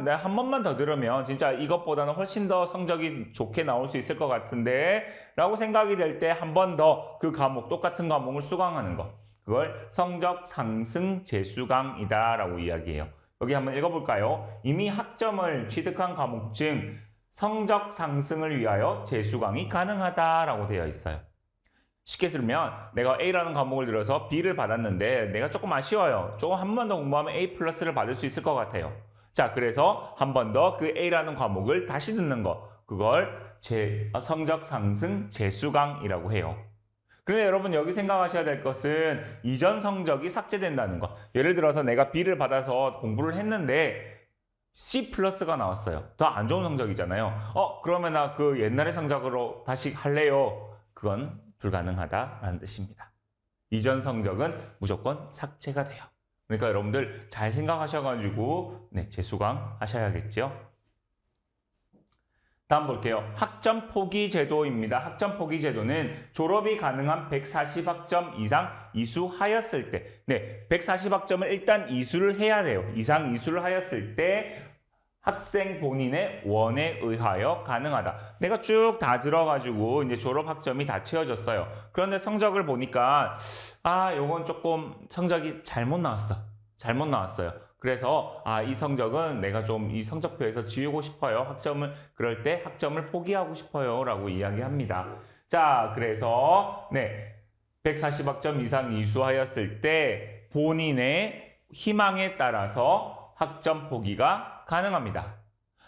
내가 한 번만 더 들으면 진짜 이것보다는 훨씬 더 성적이 좋게 나올 수 있을 것 같은데 라고 생각이 될 때 한 번 더 그 과목, 똑같은 과목을 수강하는 거, 그걸 성적 상승 재수강이다 라고 이야기해요. 여기 한번 읽어볼까요? 이미 학점을 취득한 과목 중 성적 상승을 위하여 재수강이 가능하다라고 되어 있어요. 쉽게 들면 내가 A라는 과목을 들어서 B를 받았는데 내가 조금 아쉬워요. 조금 한 번 더 공부하면 A 플러스를 받을 수 있을 것 같아요. 자, 그래서 한 번 더 그 A라는 과목을 다시 듣는 거, 그걸 성적 상승 재수강이라고 해요. 그런데 여러분 여기 생각하셔야 될 것은 이전 성적이 삭제된다는 거. 예를 들어서 내가 B를 받아서 공부를 했는데 C 플러스가 나왔어요. 더 안 좋은 성적이잖아요. 그러면 나 그 옛날의 성적으로 다시 할래요. 그건 불가능하다라는 뜻입니다. 이전 성적은 무조건 삭제가 돼요. 그러니까 여러분들 잘 생각하셔가지고 재수강 하셔야겠죠. 다음 볼게요. 학점 포기 제도입니다. 학점 포기 제도는 졸업이 가능한 140학점 이상 이수하였을 때, 140학점을 일단 이수를 해야 돼요. 이상 이수를 하였을 때 학생 본인의 원에 의하여 가능하다. 내가 쭉 다 들어가지고 이제 졸업 학점이 다 채워졌어요. 그런데 성적을 보니까 요건 조금 성적이 잘못 나왔어. 잘못 나왔어요. 그래서 이 성적은 내가 좀 이 성적표에서 지우고 싶어요. 그럴 때 학점을 포기하고 싶어요. 라고 이야기합니다. 자, 그래서 140학점 이상 이수하였을 때 본인의 희망에 따라서 학점 포기가 가능합니다.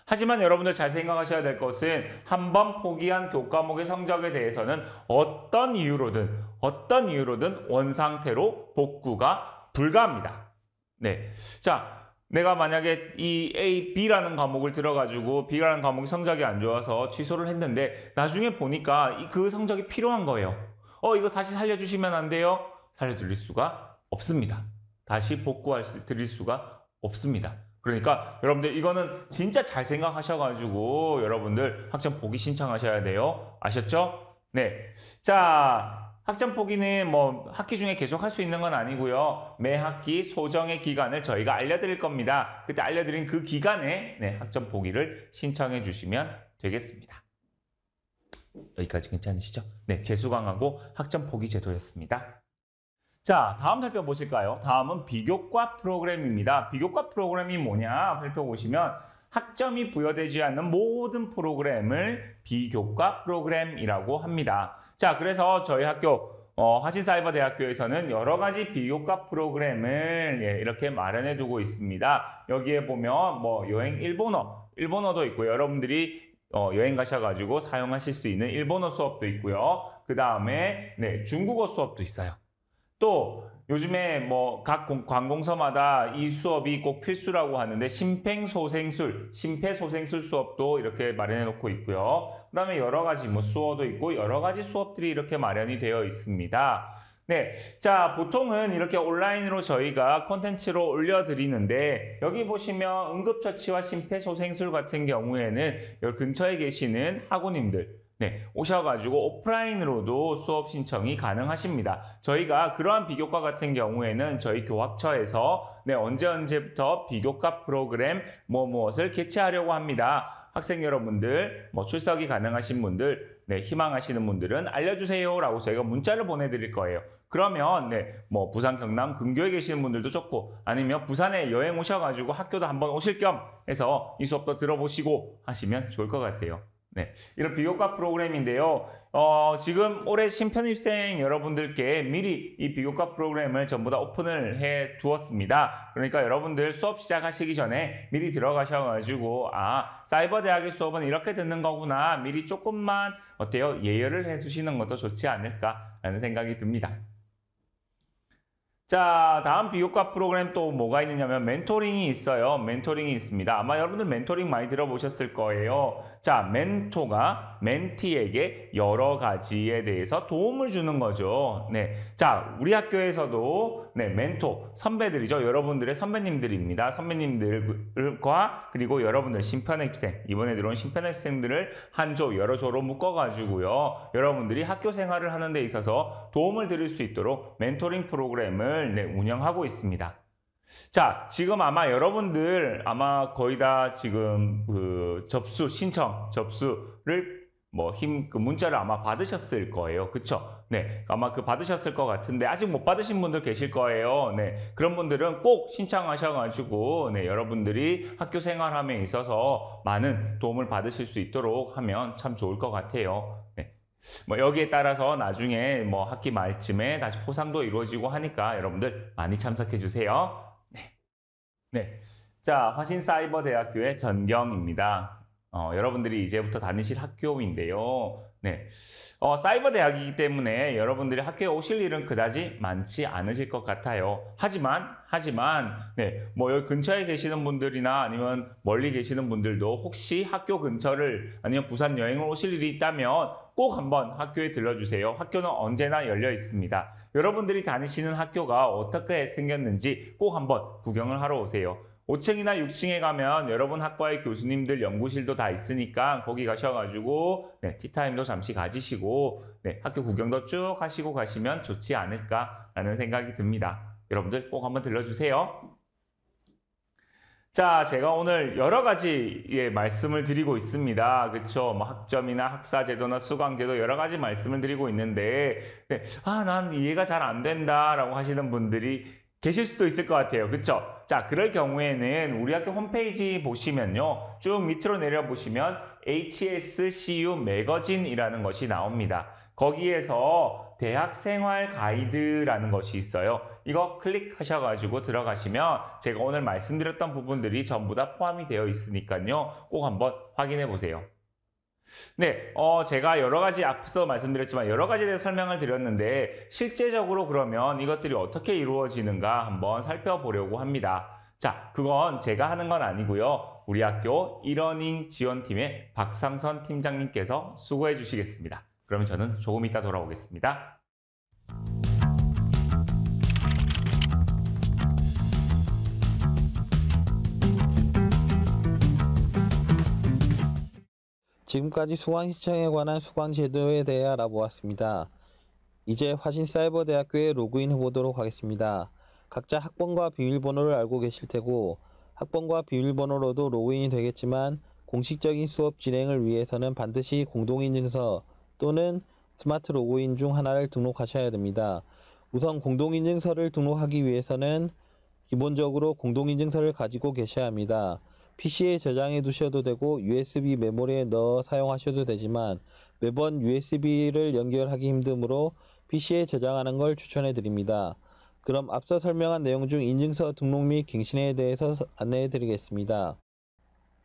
하지만 여러분들 잘 생각하셔야 될 것은 한번 포기한 교과목의 성적에 대해서는 어떤 이유로든 원상태로 복구가 불가합니다. 자, 내가 만약에 이 A, B라는 과목을 들어가지고 B라는 과목이 성적이 안 좋아서 취소를 했는데 나중에 보니까 그 성적이 필요한 거예요. 이거 다시 살려주시면 안 돼요? 살려드릴 수가 없습니다. 다시 드릴 수가 없습니다. 그러니까 여러분들 이거는 진짜 잘 생각하셔가지고 여러분들 학점 포기 신청하셔야 돼요. 아셨죠? 자, 학점 포기는 뭐 학기 중에 계속 할 수 있는 건 아니고요. 매 학기 소정의 기간을 저희가 알려드릴 겁니다. 그때 알려드린 그 기간에 학점 포기를 신청해 주시면 되겠습니다. 여기까지 괜찮으시죠? 재수강하고 학점 포기 제도였습니다. 자, 다음 살펴보실까요? 다음은 비교과 프로그램입니다. 비교과 프로그램이 뭐냐 살펴보시면 학점이 부여되지 않는 모든 프로그램을 비교과 프로그램이라고 합니다. 자, 그래서 저희 학교 화신사이버대학교에서는 여러 가지 비교과 프로그램을 이렇게 마련해 두고 있습니다. 여기에 보면 뭐 여행 일본어도 있고 여러분들이 여행 가셔가지고 사용하실 수 있는 일본어 수업도 있고요. 그 다음에 중국어 수업도 있어요. 또 요즘에 뭐 각 관공서마다 이 수업이 꼭 필수라고 하는데 심폐소생술 수업도 이렇게 마련해 놓고 있고요. 그 다음에 여러 가지 뭐 수어도 있고 여러 가지 수업들이 이렇게 마련이 되어 있습니다. 자, 보통은 이렇게 온라인으로 저희가 콘텐츠로 올려드리는데 여기 보시면 응급처치와 심폐소생술 같은 경우에는 여기 근처에 계시는 학우님들 오셔가지고 오프라인으로도 수업 신청이 가능하십니다. 저희가 그러한 비교과 같은 경우에는 저희 교학처에서 언제부터 비교과 프로그램 무엇을 개최하려고 합니다. 학생 여러분들, 출석이 가능하신 분들, 희망하시는 분들은 알려주세요 라고 저희가 문자를 보내드릴 거예요. 그러면 뭐 부산, 경남, 근교에 계시는 분들도 좋고 아니면 부산에 여행 오셔가지고 학교도 한번 오실 겸 해서 이 수업도 들어보시고 하시면 좋을 것 같아요. 이런 비교과 프로그램인데요. 지금 올해 신편입생 여러분들께 미리 이 비교과 프로그램을 전부 다 오픈을 해 두었습니다. 그러니까 여러분들 수업 시작하시기 전에 미리 들어가셔가지고 사이버대학의 수업은 이렇게 듣는 거구나. 미리 조금만 예열을 해 주시는 것도 좋지 않을까라는 생각이 듭니다. 자, 다음 비교과 프로그램 또 뭐가 있느냐면 멘토링이 있어요. 멘토링이 있습니다. 아마 여러분들 멘토링 많이 들어보셨을 거예요. 자, 멘토가 멘티에게 여러 가지에 대해서 도움을 주는 거죠. 자, 우리 학교에서도 멘토, 선배들이죠. 여러분들의 선배님들입니다. 선배님들과 그리고 여러분들 신편입생, 이번에 들어온 신편입생들을 한 조, 여러 조로 묶어가지고요. 여러분들이 학교 생활을 하는 데 있어서 도움을 드릴 수 있도록 멘토링 프로그램을 운영하고 있습니다. 자, 지금 아마 여러분들 거의 다 지금 접수를 문자를 아마 받으셨을 거예요. 그쵸? 아마 받으셨을 것 같은데 아직 못 받으신 분들 계실 거예요. 그런 분들은 꼭 신청하셔가지고 여러분들이 학교 생활함에 있어서 많은 도움을 받으실 수 있도록 하면 참 좋을 것 같아요. 여기에 따라서 나중에 학기 말쯤에 다시 포상도 이루어지고 하니까 여러분들 많이 참석해 주세요. 자, 화신사이버대학교의 전경입니다. 여러분들이 이제부터 다니실 학교인데요. 사이버대학이기 때문에 여러분들이 학교에 오실 일은 그다지 많지 않으실 것 같아요. 하지만 여기 근처에 계시는 분들이나 아니면 멀리 계시는 분들도 혹시 학교 근처를 아니면 부산 여행을 오실 일이 있다면 꼭 한번 학교에 들러주세요. 학교는 언제나 열려 있습니다. 여러분들이 다니시는 학교가 어떻게 생겼는지 꼭 한번 구경을 하러 오세요. 5층이나 6층에 가면 여러분 학과의 교수님들 연구실도 다 있으니까 거기 가셔가지고 티타임도 잠시 가지시고 학교 구경도 쭉 하시고 가시면 좋지 않을까라는 생각이 듭니다. 여러분들 꼭 한번 들러주세요. 자, 제가 오늘 여러 가지 말씀을 드리고 있습니다. 그쵸? 뭐 학점이나 학사제도나 수강제도 여러 가지 말씀을 드리고 있는데, 네, 난 이해가 잘 안 된다라고 하시는 분들이 계실 수도 있을 것 같아요. 그쵸? 자, 그럴 경우에는 우리 학교 홈페이지 보시면요. 쭉 밑으로 내려보시면 HSCU 매거진이라는 것이 나옵니다. 거기에서 대학생활 가이드라는 것이 있어요. 이거 클릭하셔가지고 들어가시면 제가 오늘 말씀드렸던 부분들이 전부 다 포함이 되어 있으니까요. 꼭 한번 확인해 보세요. 네, 제가 여러 가지 앞서 말씀드렸지만 여러 가지에 대해 설명을 드렸는데 실제적으로 그러면 이것들이 어떻게 이루어지는가 한번 살펴보려고 합니다. 자, 그건 제가 하는 건 아니고요. 우리 학교 이러닝 지원팀의 박상선 팀장님께서 수고해 주시겠습니다. 그러면 저는 조금 이따 돌아오겠습니다. 지금까지 수강 신청에 관한 수강 제도에 대해 알아보았습니다. 이제 화신사이버대학교에 로그인해 보도록 하겠습니다. 각자 학번과 비밀번호를 알고 계실 테고 학번과 비밀번호로도 로그인이 되겠지만 공식적인 수업 진행을 위해서는 반드시 공동인증서 또는 스마트 로그인 중 하나를 등록하셔야 됩니다. 우선 공동인증서를 등록하기 위해서는 기본적으로 공동인증서를 가지고 계셔야 합니다. PC에 저장해 두셔도 되고 USB 메모리에 넣어 사용하셔도 되지만 매번 USB를 연결하기 힘드므로 PC에 저장하는 걸 추천해 드립니다. 그럼 앞서 설명한 내용 중 인증서 등록 및 갱신에 대해서 안내해 드리겠습니다.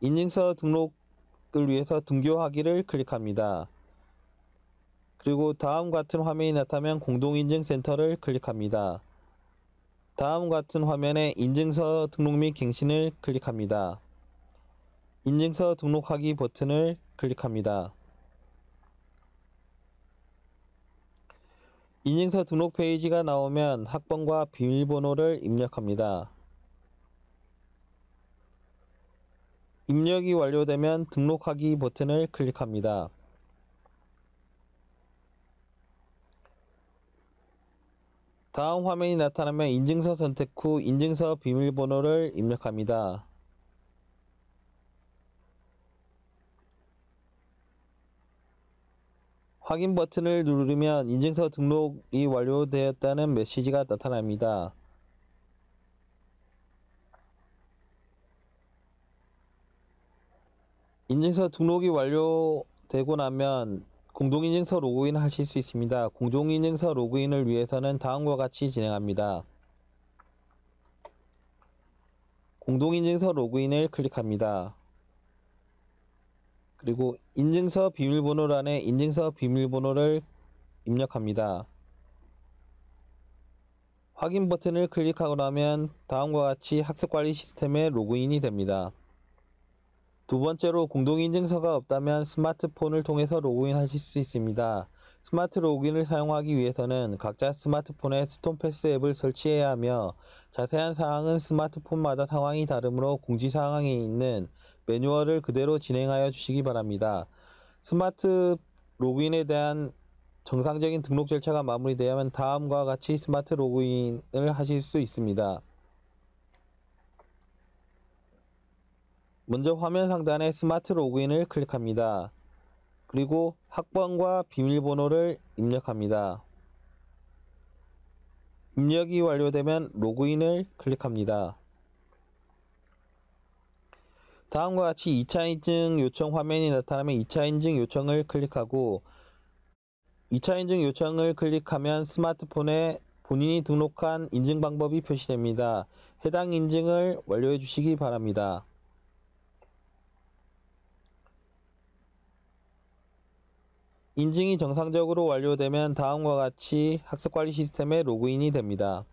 인증서 등록을 위해서 등교하기를 클릭합니다. 그리고 다음 같은 화면이 나타나면 공동인증센터를 클릭합니다. 다음 같은 화면에 인증서 등록 및 갱신을 클릭합니다. 인증서 등록하기 버튼을 클릭합니다. 인증서 등록 페이지가 나오면 학번과 비밀번호를 입력합니다. 입력이 완료되면 등록하기 버튼을 클릭합니다. 다음 화면이 나타나면 인증서 선택 후 인증서 비밀번호를 입력합니다. 확인 버튼을 누르면 인증서 등록이 완료되었다는 메시지가 나타납니다. 인증서 등록이 완료되고 나면 공동인증서 로그인 하실 수 있습니다. 공동인증서 로그인을 위해서는 다음과 같이 진행합니다. 공동인증서 로그인을 클릭합니다. 그리고 인증서 비밀번호란에 인증서 비밀번호를 입력합니다. 확인 버튼을 클릭하고 나면 다음과 같이 학습관리 시스템에 로그인이 됩니다. 두 번째로 공동인증서가 없다면 스마트폰을 통해서 로그인하실 수 있습니다. 스마트 로그인을 사용하기 위해서는 각자 스마트폰에 스톤패스 앱을 설치해야 하며 자세한 사항은 스마트폰마다 상황이 다르므로 공지사항에 있는 매뉴얼을 그대로 진행하여 주시기 바랍니다. 스마트 로그인에 대한 정상적인 등록 절차가 마무리되면 다음과 같이 스마트 로그인을 하실 수 있습니다. 먼저 화면 상단에 스마트 로그인을 클릭합니다. 그리고 학번과 비밀번호를 입력합니다. 입력이 완료되면 로그인을 클릭합니다. 다음과 같이 2차 인증 요청 화면이 나타나면 2차 인증 요청을 클릭하고 2차 인증 요청을 클릭하면 스마트폰에 본인이 등록한 인증 방법이 표시됩니다. 해당 인증을 완료해 주시기 바랍니다. 인증이 정상적으로 완료되면 다음과 같이 학습관리 시스템에 로그인이 됩니다.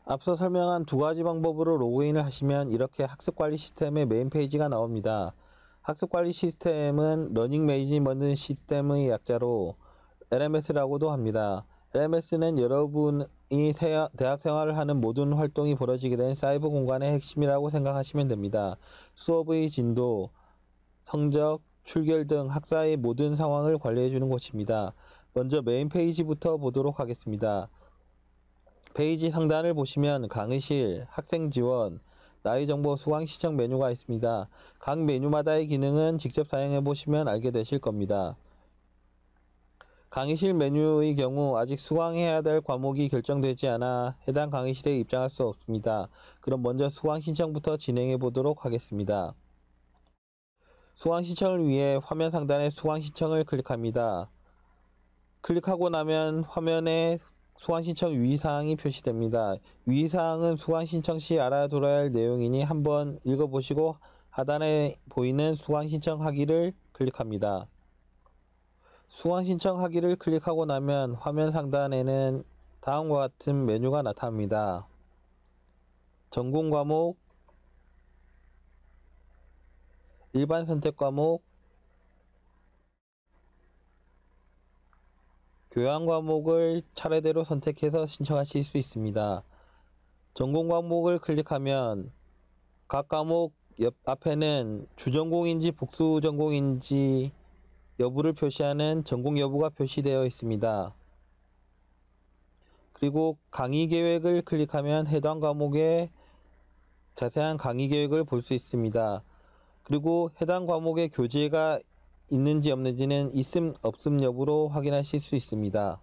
앞서 설명한 두 가지 방법으로 로그인을 하시면 이렇게 학습관리 시스템의 메인 페이지가 나옵니다. 학습관리 시스템은 러닝 매니지먼트 시스템의 약자로 LMS라고도 합니다. LMS는 여러분이 대학 생활을 하는 모든 활동이 벌어지게 된 사이버 공간의 핵심이라고 생각하시면 됩니다. 수업의 진도, 성적, 출결 등 학사의 모든 상황을 관리해주는 곳입니다. 먼저 메인 페이지부터 보도록 하겠습니다. 페이지 상단을 보시면 강의실, 학생 지원, 나이 정보 수강 신청 메뉴가 있습니다. 각 메뉴마다의 기능은 직접 사용해 보시면 알게 되실 겁니다. 강의실 메뉴의 경우 아직 수강해야 될 과목이 결정되지 않아 해당 강의실에 입장할 수 없습니다. 그럼 먼저 수강 신청부터 진행해 보도록 하겠습니다. 수강 신청을 위해 화면 상단에 수강 신청을 클릭합니다. 클릭하고 나면 화면에 수강 신청 유의사항이 표시됩니다. 유의사항은 수강 신청 시 알아둬야 할 내용이니 한번 읽어보시고 하단에 보이는 수강 신청하기를 클릭합니다. 수강 신청하기를 클릭하고 나면 화면 상단에는 다음과 같은 메뉴가 나타납니다. 전공 과목, 일반 선택 과목, 교양 과목을 차례대로 선택해서 신청하실 수 있습니다. 전공 과목을 클릭하면 각 과목 옆 앞에는 주전공인지 복수전공인지 여부를 표시하는 전공 여부가 표시되어 있습니다. 그리고 강의 계획을 클릭하면 해당 과목의 자세한 강의 계획을 볼 수 있습니다. 그리고 해당 과목의 교재가 있는지 없는지는 있음 없음 여부로 확인하실 수 있습니다.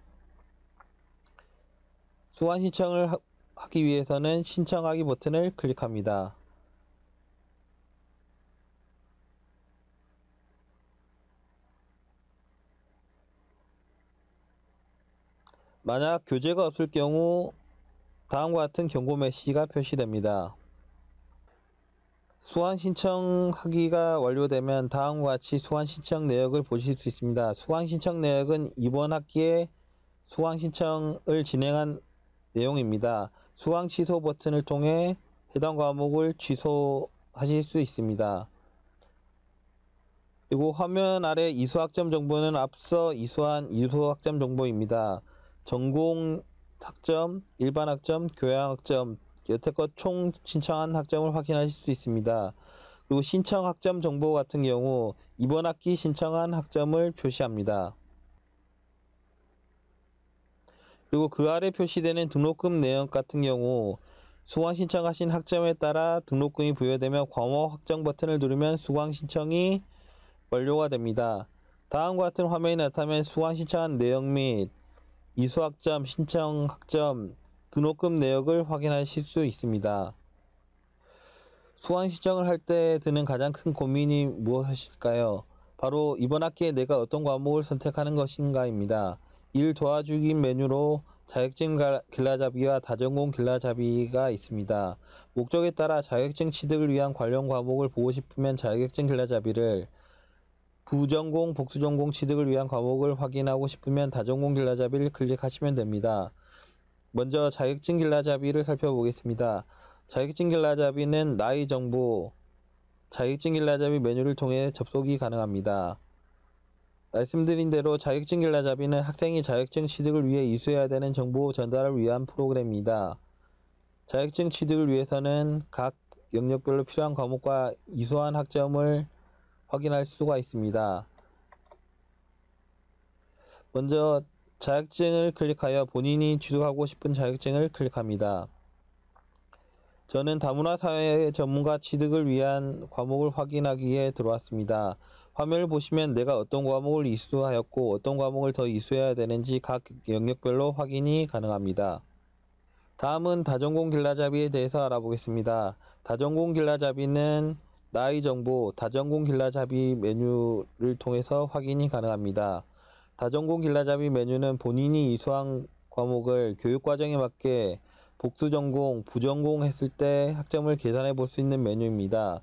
수강 신청을 하기 위해서는 신청하기 버튼을 클릭합니다. 만약 교재가 없을 경우 다음과 같은 경고 메시지가 표시됩니다. 수강 신청하기가 완료되면 다음과 같이 수강 신청 내역을 보실 수 있습니다. 수강 신청 내역은 이번 학기에 수강 신청을 진행한 내용입니다. 수강 취소 버튼을 통해 해당 과목을 취소하실 수 있습니다. 그리고 화면 아래 이수 학점 정보는 앞서 이수한 이수 학점 정보입니다. 전공 학점, 일반 학점, 교양 학점, 여태껏 총 신청한 학점을 확인하실 수 있습니다. 그리고 신청 학점 정보 같은 경우 이번 학기 신청한 학점을 표시합니다. 그리고 그 아래 표시되는 등록금 내역 같은 경우 수강 신청하신 학점에 따라 등록금이 부여되며 과목 확정 버튼을 누르면 수강 신청이 완료가 됩니다. 다음과 같은 화면이 나타나면 수강 신청한 내역 및 이수 학점, 신청 학점, 등록금 내역을 확인하실 수 있습니다. 수강 신청을 할 때 드는 가장 큰 고민이 무엇일까요? 바로 이번 학기에 내가 어떤 과목을 선택하는 것인가입니다. 이를 도와주기 메뉴로 자격증 길라잡이와 다전공 길라잡이가 있습니다. 목적에 따라 자격증 취득을 위한 관련 과목을 보고 싶으면 자격증 길라잡이를, 부전공, 복수전공 취득을 위한 과목을 확인하고 싶으면 다전공 길라잡이를 클릭하시면 됩니다. 먼저 자격증 길라잡이를 살펴보겠습니다. 자격증 길라잡이는 나이 정보, 자격증 길라잡이 메뉴를 통해 접속이 가능합니다. 말씀드린 대로 자격증 길라잡이는 학생이 자격증 취득을 위해 이수해야 되는 정보 전달을 위한 프로그램입니다. 자격증 취득을 위해서는 각 영역별로 필요한 과목과 이수한 학점을 확인할 수가 있습니다. 먼저 자격증을 클릭하여 본인이 취득하고 싶은 자격증을 클릭합니다. 저는 다문화사회 전문가 취득을 위한 과목을 확인하기 위해 들어왔습니다. 화면을 보시면 내가 어떤 과목을 이수하였고 어떤 과목을 더 이수해야 되는지 각 영역별로 확인이 가능합니다. 다음은 다전공 길라잡이에 대해서 알아보겠습니다. 다전공 길라잡이는 나이 정보, 다전공 길라잡이 메뉴를 통해서 확인이 가능합니다. 다전공 길라잡이 메뉴는 본인이 이수한 과목을 교육과정에 맞게 복수전공, 부전공 했을 때 학점을 계산해 볼 수 있는 메뉴입니다.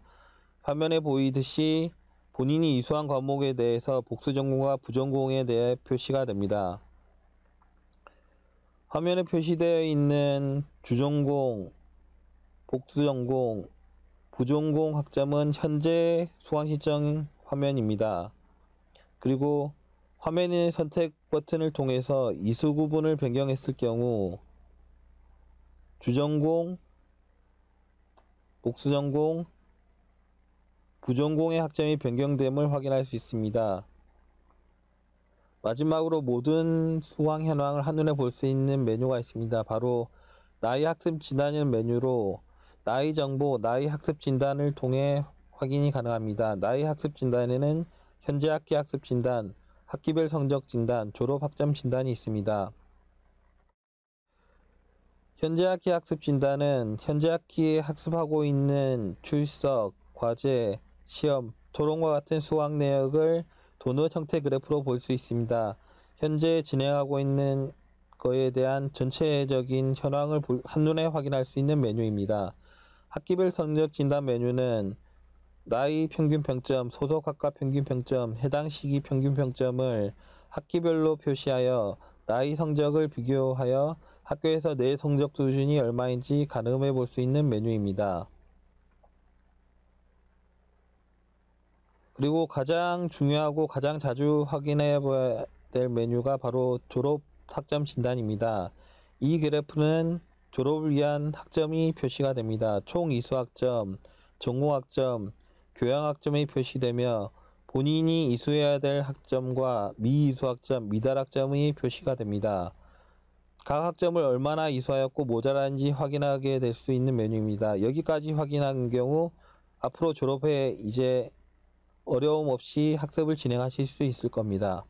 화면에 보이듯이 본인이 이수한 과목에 대해서 복수전공과 부전공에 대해 표시가 됩니다. 화면에 표시되어 있는 주전공, 복수전공, 부전공 학점은 현재 수강 신청 화면입니다. 그리고 화면의 선택 버튼을 통해서 이수 구분을 변경했을 경우 주전공, 복수전공, 부전공의 학점이 변경됨을 확인할 수 있습니다. 마지막으로 모든 수강 현황을 한눈에 볼 수 있는 메뉴가 있습니다. 바로 나의 학습 진단일 메뉴로 나이 정보, 나이 학습 진단을 통해 확인이 가능합니다. 나이 학습 진단에는 현재 학기 학습 진단, 학기별 성적 진단, 졸업 학점 진단이 있습니다. 현재 학기 학습 진단은 현재 학기에 학습하고 있는 출석, 과제, 시험, 토론과 같은 수학 내역을 도넛 형태 그래프로 볼 수 있습니다. 현재 진행하고 있는 거에 대한 전체적인 현황을 한눈에 확인할 수 있는 메뉴입니다. 학기별 성적 진단 메뉴는 나이 평균 평점, 소속 학과 평균 평점, 해당 시기 평균 평점을 학기별로 표시하여 나이 성적을 비교하여 학교에서 내 성적 수준이 얼마인지 가늠해 볼 수 있는 메뉴입니다. 그리고 가장 중요하고 가장 자주 확인해 봐야 될 메뉴가 바로 졸업 학점 진단입니다. 이 그래프는 졸업을 위한 학점이 표시가 됩니다. 총 이수학점, 전공학점, 교양학점이 표시되며 본인이 이수해야 될 학점과 미이수학점, 미달학점이 표시가 됩니다. 각 학점을 얼마나 이수하였고 모자란지 확인하게 될 수 있는 메뉴입니다. 여기까지 확인한 경우 앞으로 졸업해 이제 어려움 없이 학습을 진행하실 수 있을 겁니다.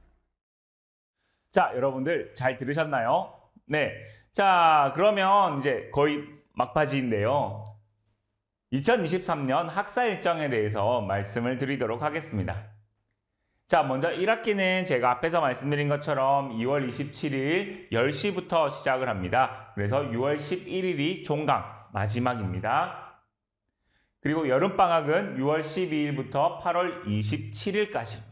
자, 여러분들 잘 들으셨나요? 네. 자, 그러면 이제 거의 막바지인데요. 2023년 학사 일정에 대해서 말씀을 드리도록 하겠습니다. 자, 먼저 1학기는 제가 앞에서 말씀드린 것처럼 2월 27일 10시부터 시작을 합니다. 그래서 6월 11일이 종강 마지막입니다. 그리고 여름방학은 6월 12일부터 8월 27일까지입니다.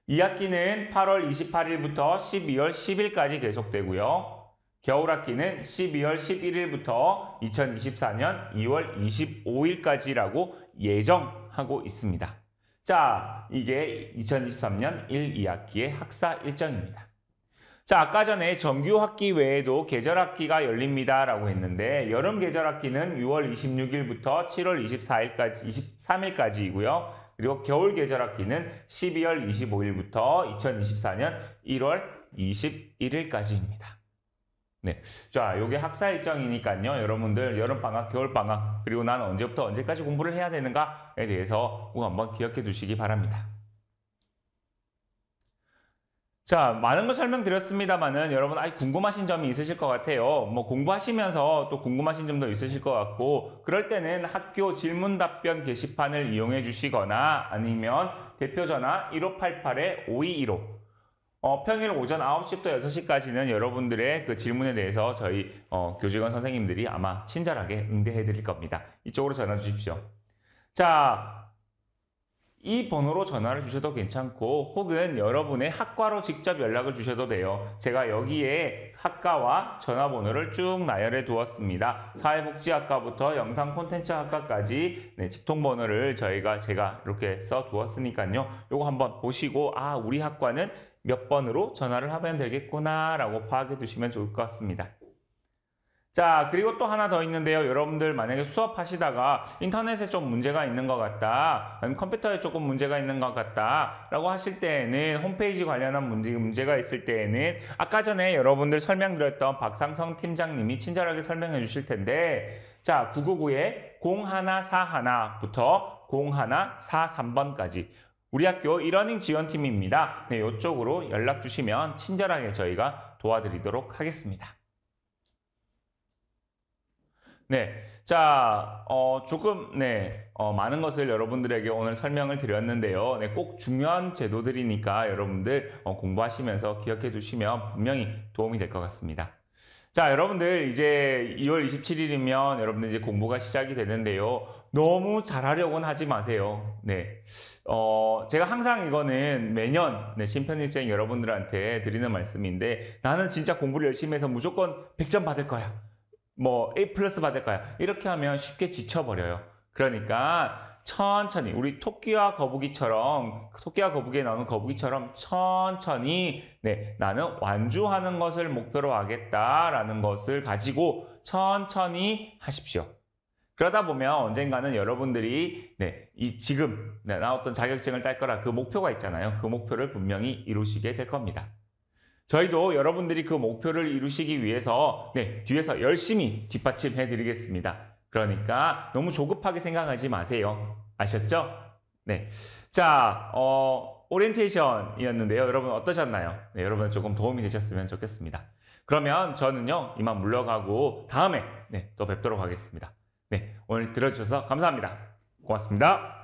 2학기는 8월 28일부터 12월 10일까지 계속되고요. 겨울학기는 12월 11일부터 2024년 2월 25일까지라고 예정하고 있습니다. 자, 이게 2023년 1, 2학기의 학사 일정입니다. 자, 아까 전에 정규 학기 외에도 계절학기가 열립니다라고 했는데 여름 계절학기는 6월 26일부터 7월 23일까지이고요. 그리고 겨울 계절학기는 12월 25일부터 2024년 1월 21일까지입니다. 네, 자, 요게 학사 일정이니까요. 여러분들 여름방학, 겨울방학, 그리고 난 언제부터 언제까지 공부를 해야 되는가에 대해서 꼭 한번 기억해 두시기 바랍니다. 자, 많은 걸 설명드렸습니다만은 여러분 아직 궁금하신 점이 있으실 것 같아요. 뭐 공부하시면서 또 궁금하신 점도 있으실 것 같고 그럴 때는 학교 질문 답변 게시판을 이용해 주시거나 아니면 대표 전화 1588-5215 평일 오전 9시부터 6시까지는 여러분들의 그 질문에 대해서 저희 교직원 선생님들이 아마 친절하게 응대해 드릴 겁니다. 이쪽으로 전화 주십시오. 자, 이 번호로 전화를 주셔도 괜찮고 혹은 여러분의 학과로 직접 연락을 주셔도 돼요. 제가 여기에 학과와 전화번호를 쭉 나열해 두었습니다. 사회복지학과부터 영상콘텐츠학과까지 직통번호를 제가 이렇게 써 두었으니까요. 요거 한번 보시고 아, 우리 학과는 몇 번으로 전화를 하면 되겠구나 라고 파악해 두시면 좋을 것 같습니다. 자, 그리고 또 하나 더 있는데요. 여러분들 만약에 수업하시다가 인터넷에 좀 문제가 있는 것 같다, 아니면 컴퓨터에 조금 문제가 있는 것 같다 라고 하실 때에는 홈페이지 관련한 문제가 있을 때에는 아까 전에 여러분들 설명드렸던 박상성 팀장님이 친절하게 설명해 주실 텐데 자, 999-0141부터 0143번까지 우리 학교 이러닝 지원팀입니다. 네, 이쪽으로 연락 주시면 친절하게 저희가 도와드리도록 하겠습니다. 네, 자, 많은 것을 여러분들에게 오늘 설명을 드렸는데요. 네, 꼭 중요한 제도들이니까 여러분들 공부하시면서 기억해 두시면 분명히 도움이 될 것 같습니다. 자, 여러분들 이제 2월 27일이면 여러분들 이제 공부가 시작이 되는데요. 너무 잘하려고는 하지 마세요. 네, 제가 항상 이거는 매년 신편입생 여러분들한테 드리는 말씀인데 나는 진짜 공부를 열심히 해서 무조건 100점 받을 거야. 뭐 A+ 받을 거야. 이렇게 하면 쉽게 지쳐버려요. 그러니까 천천히 우리 토끼와 거북이에 나오는 거북이처럼 천천히 나는 완주하는 것을 목표로 하겠다라는 것을 가지고 천천히 하십시오. 그러다 보면 언젠가는 여러분들이 지금 나왔던 자격증을 딸 거라 그 목표가 있잖아요. 그 목표를 분명히 이루시게 될 겁니다. 저희도 여러분들이 그 목표를 이루시기 위해서 뒤에서 열심히 뒷받침해 드리겠습니다. 그러니까 너무 조급하게 생각하지 마세요. 아셨죠? 네. 자, 오리엔테이션이었는데요. 여러분 어떠셨나요? 네, 여러분 조금 도움이 되셨으면 좋겠습니다. 그러면 저는요, 이만 물러가고 다음에 또 뵙도록 하겠습니다. 네, 오늘 들어주셔서 감사합니다. 고맙습니다.